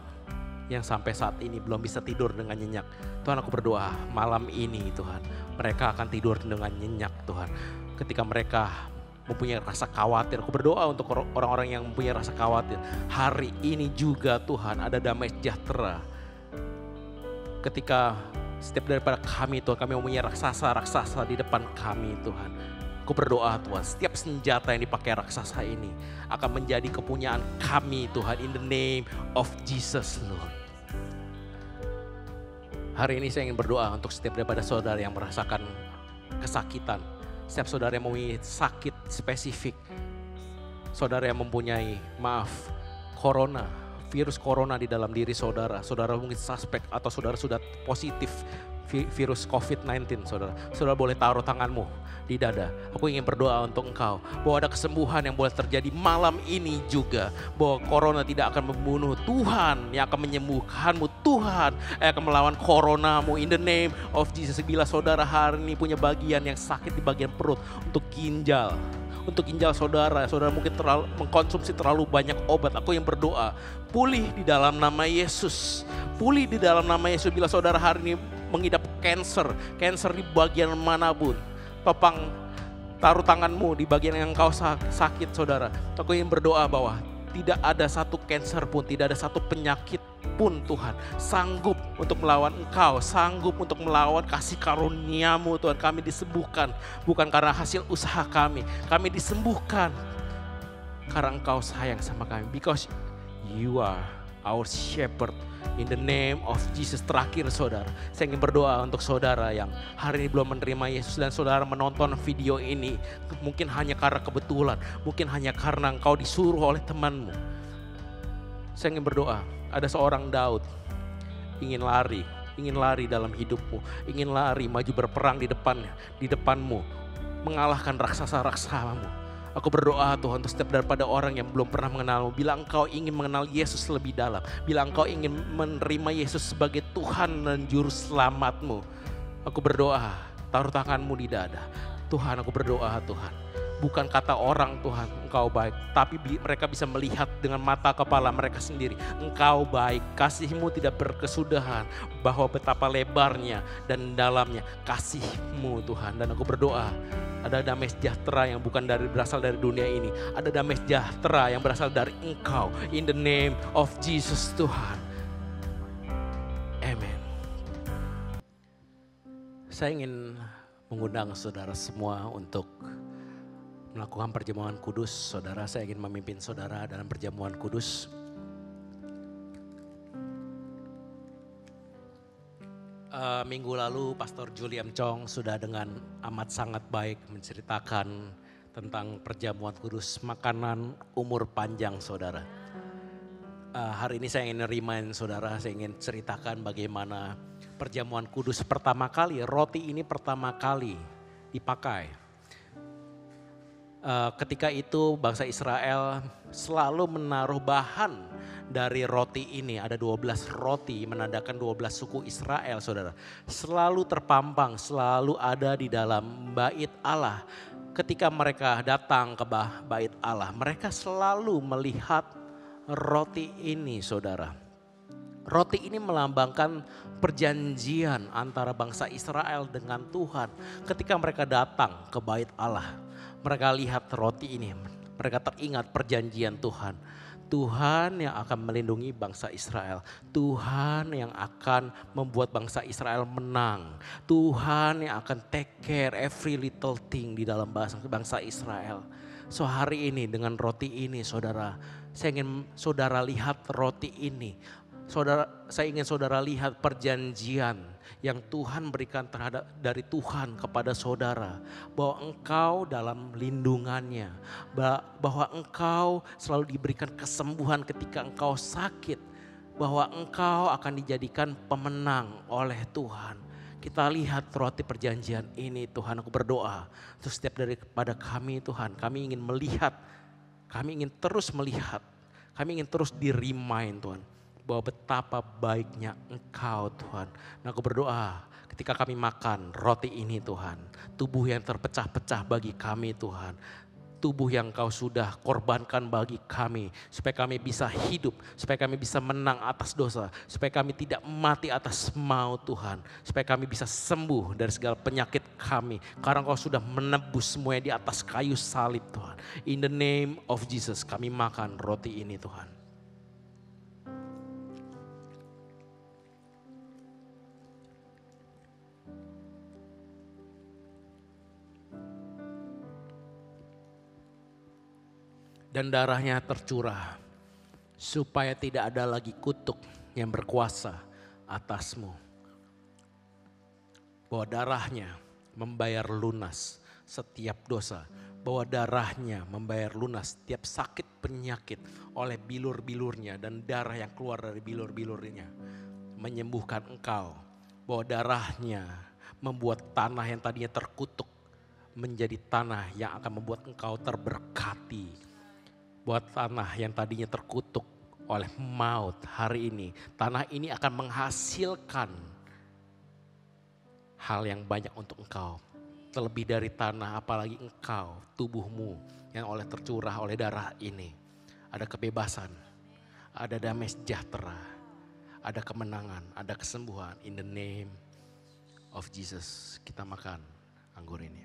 yang sampai saat ini belum bisa tidur dengan nyenyak. Tuhan, aku berdoa malam ini Tuhan, mereka akan tidur dengan nyenyak Tuhan. Ketika mereka mempunyai rasa khawatir, aku berdoa untuk orang-orang yang mempunyai rasa khawatir. Hari ini juga Tuhan ada damai sejahtera. Ketika setiap daripada kami Tuhan, kami mempunyai raksasa-raksasa di depan kami Tuhan. Aku berdoa Tuhan, setiap senjata yang dipakai raksasa ini akan menjadi kepunyaan kami Tuhan, in the name of Jesus Lord. Hari ini saya ingin berdoa untuk setiap daripada saudara yang merasakan kesakitan. Setiap saudara yang mempunyai sakit spesifik. saudara yang mempunyai, virus corona di dalam diri saudara. Saudara mungkin suspek atau saudara sudah positif virus COVID-19 saudara. Saudara boleh taruh tanganmu di dada. Aku ingin berdoa untuk engkau bahwa ada kesembuhan yang boleh terjadi malam ini juga. Bahwa corona tidak akan membunuh, Tuhan yang akan menyembuhkanmu. Tuhan yang akan melawan coronamu in the name of Jesus. Bila saudara hari ini punya bagian yang sakit di bagian perut, untuk ginjal saudara mungkin mengkonsumsi terlalu banyak obat. Aku yang berdoa, pulih di dalam nama Yesus. Pulih di dalam nama Yesus. Bila saudara hari ini mengidap cancer di bagian manapun, taruh tanganmu di bagian yang engkau sakit saudara. Aku ingin berdoa bahwa tidak ada satu cancer pun, tidak ada satu penyakit pun Tuhan sanggup untuk melawan engkau, sanggup untuk melawan kasih karunia-Mu Tuhan. Kami disembuhkan bukan karena hasil usaha kami disembuhkan karena engkau sayang sama kami. Because you are our shepherd. In the name of Jesus. Terakhir saudara, saya ingin berdoa untuk saudara yang hari ini belum menerima Yesus dan saudara menonton video ini. Mungkin hanya karena kebetulan, mungkin hanya karena engkau disuruh oleh temanmu. Saya ingin berdoa, ada seorang Daud ingin lari dalam hidupmu, ingin lari maju berperang di depanmu, mengalahkan raksasa-raksasamu. Aku berdoa Tuhan untuk setiap daripada orang yang belum pernah mengenalmu. Bila engkau ingin mengenal Yesus lebih dalam, bila engkau ingin menerima Yesus sebagai Tuhan dan Juru Selamatmu, aku berdoa, taruh tanganmu di dada. Tuhan, aku berdoa Tuhan, bukan kata orang Tuhan engkau baik, tapi mereka bisa melihat dengan mata kepala mereka sendiri. Engkau baik, kasih-Mu tidak berkesudahan, bahwa betapa lebarnya dan dalamnya kasih-Mu Tuhan. Dan aku berdoa, ada damai sejahtera yang bukan berasal dari dunia ini. Ada damai sejahtera yang berasal dari Engkau. In the name of Jesus Tuhan. Amen. Saya ingin mengundang saudara semua untuk melakukan perjamuan kudus. Saudara, saya ingin memimpin saudara dalam perjamuan kudus. Minggu lalu Pastor Julian Chong sudah dengan amat sangat baik menceritakan tentang perjamuan kudus, makanan umur panjang saudara. Hari ini saya ingin remind saudara, saya ingin ceritakan bagaimana perjamuan kudus pertama kali, roti ini pertama kali dipakai. Ketika itu bangsa Israel selalu menaruh bahan dari roti ini. Ada 12 roti menandakan 12 suku Israel saudara. Selalu terpampang, selalu ada di dalam bait Allah. Ketika mereka datang ke bait Allah, mereka selalu melihat roti ini saudara. Roti ini melambangkan perjanjian antara bangsa Israel dengan Tuhan. Ketika mereka datang ke bait Allah, mereka lihat roti ini, mereka teringat perjanjian Tuhan. Tuhan yang akan melindungi bangsa Israel. Tuhan yang akan membuat bangsa Israel menang. Tuhan yang akan take care every little thing di dalam bangsa Israel. So hari ini dengan roti ini saudara, saya ingin saudara lihat roti ini. Saya ingin saudara lihat perjanjian yang Tuhan berikan dari Tuhan kepada saudara. Bahwa engkau dalam lindungannya. Bahwa engkau selalu diberikan kesembuhan ketika engkau sakit. Bahwa engkau akan dijadikan pemenang oleh Tuhan. Kita lihat roti perjanjian ini Tuhan, aku berdoa. Terus setiap daripada kami Tuhan, kami ingin melihat. Kami ingin terus melihat. Kami ingin terus di-remind Tuhan. Bahwa betapa baiknya Engkau Tuhan. Nah aku berdoa ketika kami makan roti ini Tuhan. Tubuh yang terpecah-pecah bagi kami Tuhan. Tubuh yang Engkau sudah korbankan bagi kami. Supaya kami bisa hidup. Supaya kami bisa menang atas dosa. Supaya kami tidak mati atas maut Tuhan. Supaya kami bisa sembuh dari segala penyakit kami. Karena Engkau sudah menebus semuanya di atas kayu salib Tuhan. In the name of Jesus kami makan roti ini Tuhan. Dan darahnya tercurah supaya tidak ada lagi kutuk yang berkuasa atasmu. Bahwa darahnya membayar lunas setiap dosa bahwa darahnya membayar lunas setiap sakit penyakit oleh bilur-bilurnya dan darah yang keluar dari bilur-bilurnya menyembuhkan engkau. Bahwa darahnya membuat tanah yang tadinya terkutuk menjadi tanah yang akan membuat engkau terberkati. Buat tanah yang tadinya terkutuk oleh maut hari ini, tanah ini akan menghasilkan hal yang banyak untuk engkau. Terlebih dari tanah, apalagi engkau, tubuhmu yang oleh tercurah oleh darah ini. Ada kebebasan, ada damai sejahtera, ada kemenangan, ada kesembuhan. In the name of Jesus, kita makan anggur ini.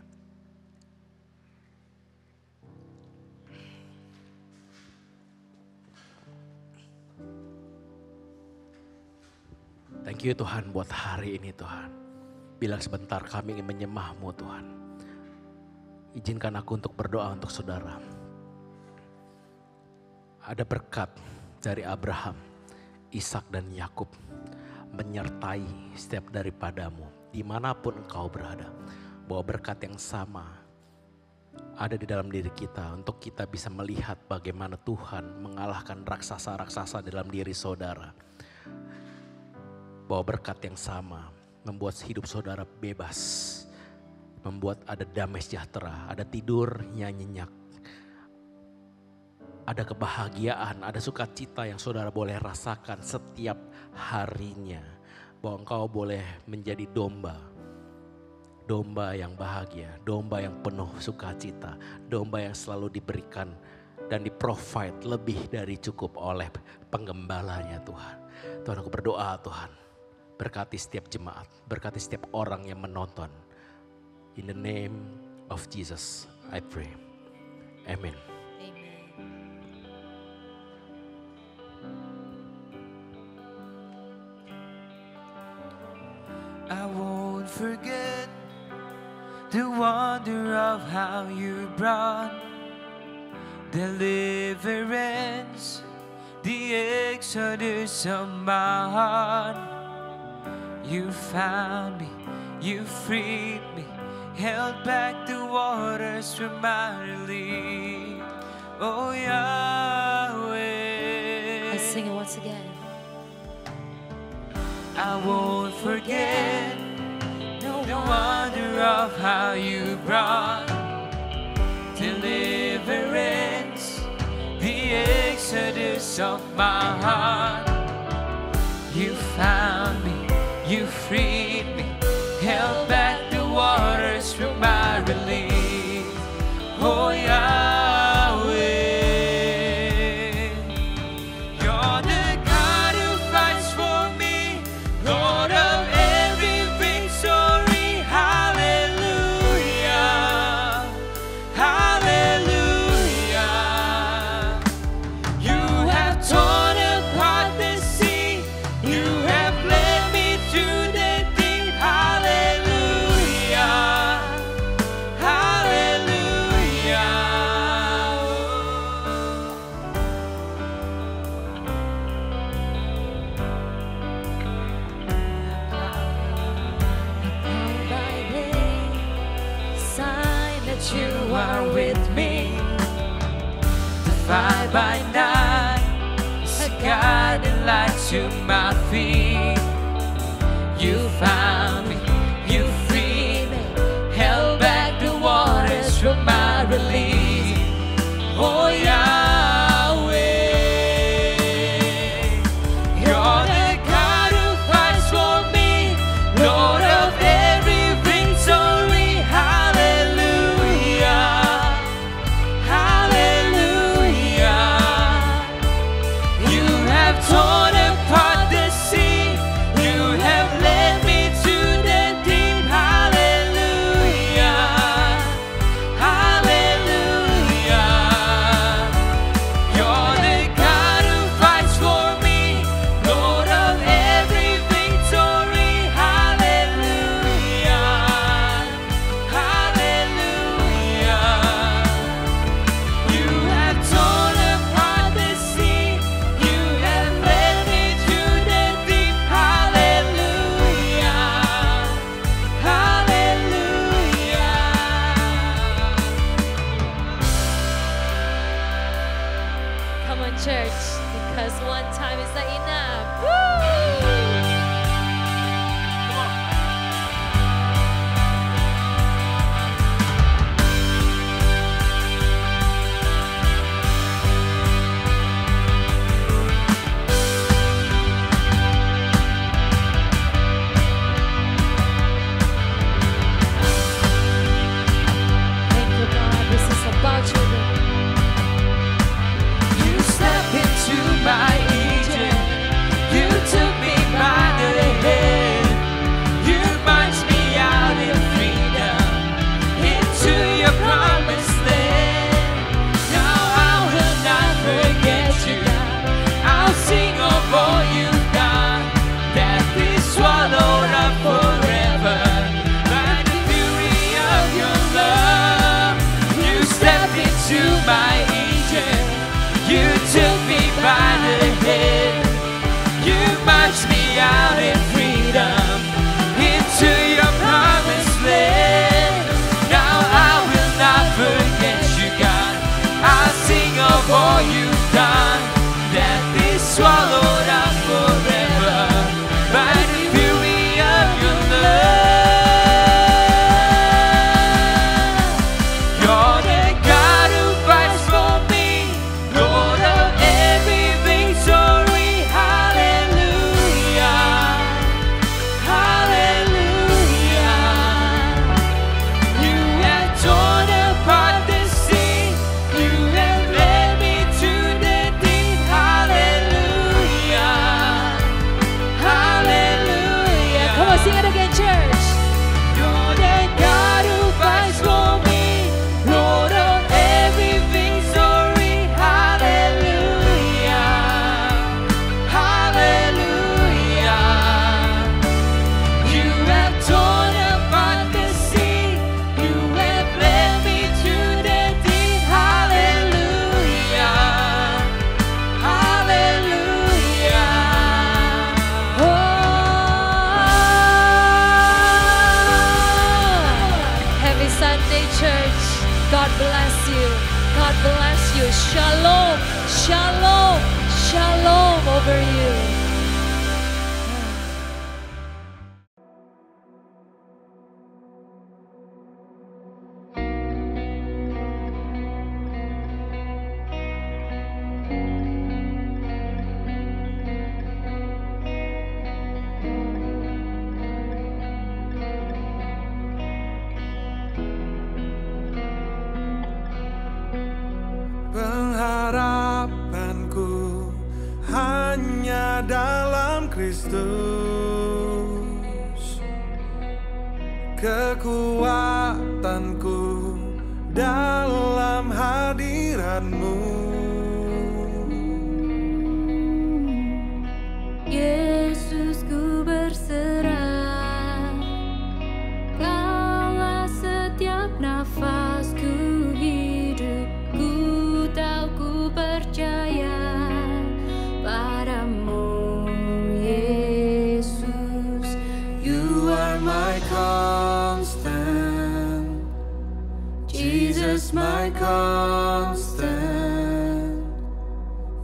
Thank you Tuhan buat hari ini Tuhan. Bilang sebentar kami ingin menyembah-Mu Tuhan. Izinkan aku untuk berdoa untuk saudara. Ada berkat dari Abraham, Ishak dan Yakub menyertai setiap daripadamu. Dimanapun engkau berada. Bahwa berkat yang sama ada di dalam diri kita. Untuk kita bisa melihat bagaimana Tuhan mengalahkan raksasa-raksasa dalam diri saudara. Bahwa berkat yang sama membuat hidup saudara bebas. Membuat ada damai sejahtera, ada tidur yang nyenyak. Ada kebahagiaan, ada sukacita yang saudara boleh rasakan setiap harinya. Bahwa engkau boleh menjadi domba. Domba yang bahagia, domba yang penuh sukacita. Domba yang selalu diberikan dan di-provide lebih dari cukup oleh penggembalanya Tuhan. Tuhan aku berdoa Tuhan. Berkati setiap jemaat, berkati setiap orang yang menonton. In the name of Jesus, I pray. Amen. I won't forget the wonder of how you brought deliverance, the exodus of my heart. You found me, you freed me, held back the waters from my relief. Oh Yahweh, Let's sing it once again. I won't forget the wonder of how you brought deliverance, the exodus of my heart. You found me, you freed me, held back the waters from my relief. Oh Yahweh, you're the God who fights for me, Lord of every victory. Hallelujah, hallelujah. You have torn apart the sea, you have led me through the deep. Hallelujah, hallelujah. By day, sign that you are with me. The fire by night, a guiding light to my feet. You found me, you freed me, held back the waters from my relief. Oh Yahweh, you're the God who fights for me, Lord of every victory. Hallelujah, hallelujah. You have torn apart the sea, you have led me to the church, because one time is not enough. Woo! Thank you, God. This is about you, Lord. You stepped into my Eden. You took me by the hand. You marched me out in freedom into your promised land. Now I will not forget you. I'll sing of all you've done. Death is swallowed up forever by the fury of your love. You stepped into my Eden. You took me by the hand. You marched me out in freedom into your promised land. Now I will not forget you, God. I'll sing of all you've done. Death is swallowed up forever by the fury of your love. You're the God who fights for me, Lord of every victory. Hallelujah, hallelujah. You have torn apart the sea, you have led me to the deep. Hallelujah, hallelujah. Come on, sing it again, church. You're the God who fights for me, Lord of every victory. Hallelujah, hallelujah. You have torn apart the sea, you have led me to the deep. Hallelujah, hallelujah. Happy Sunday, church. God bless you. God bless you. Shalom, shalom, shalom over you. Pengharapanku hanya dalam Kristus. Kekuatanku dalam hadirat-Mu. Yesus, ku berserah, Kaulah setiap nafasku hidup. Ku tahu ku percaya padamu, Yesus. You are my constant, Jesus my constant.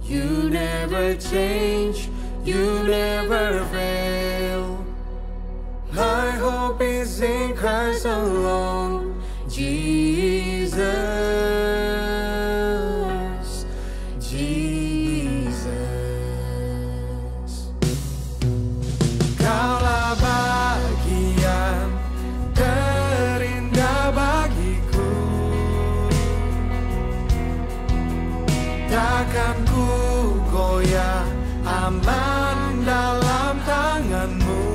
You never change, you never fail. My hope is in Christ alone, Jesus, Jesus. Kaulah bagian terindah bagiku. Takkan ku goyah, aman dalam tangan-Mu.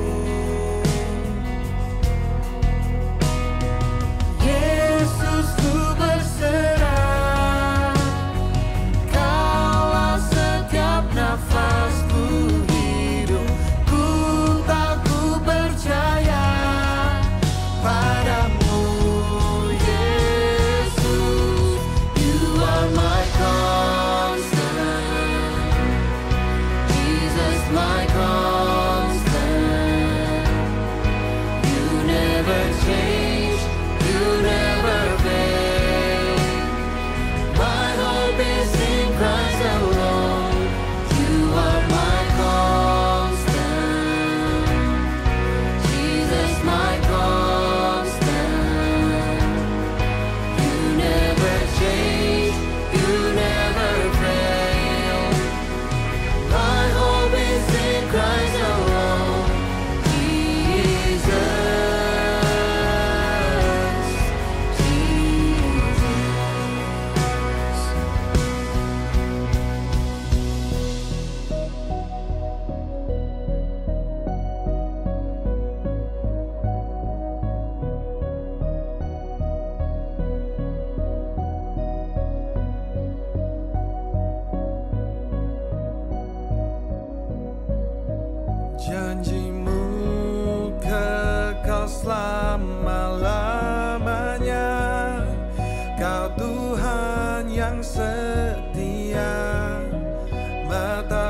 Kau Tuhan yang setia, mata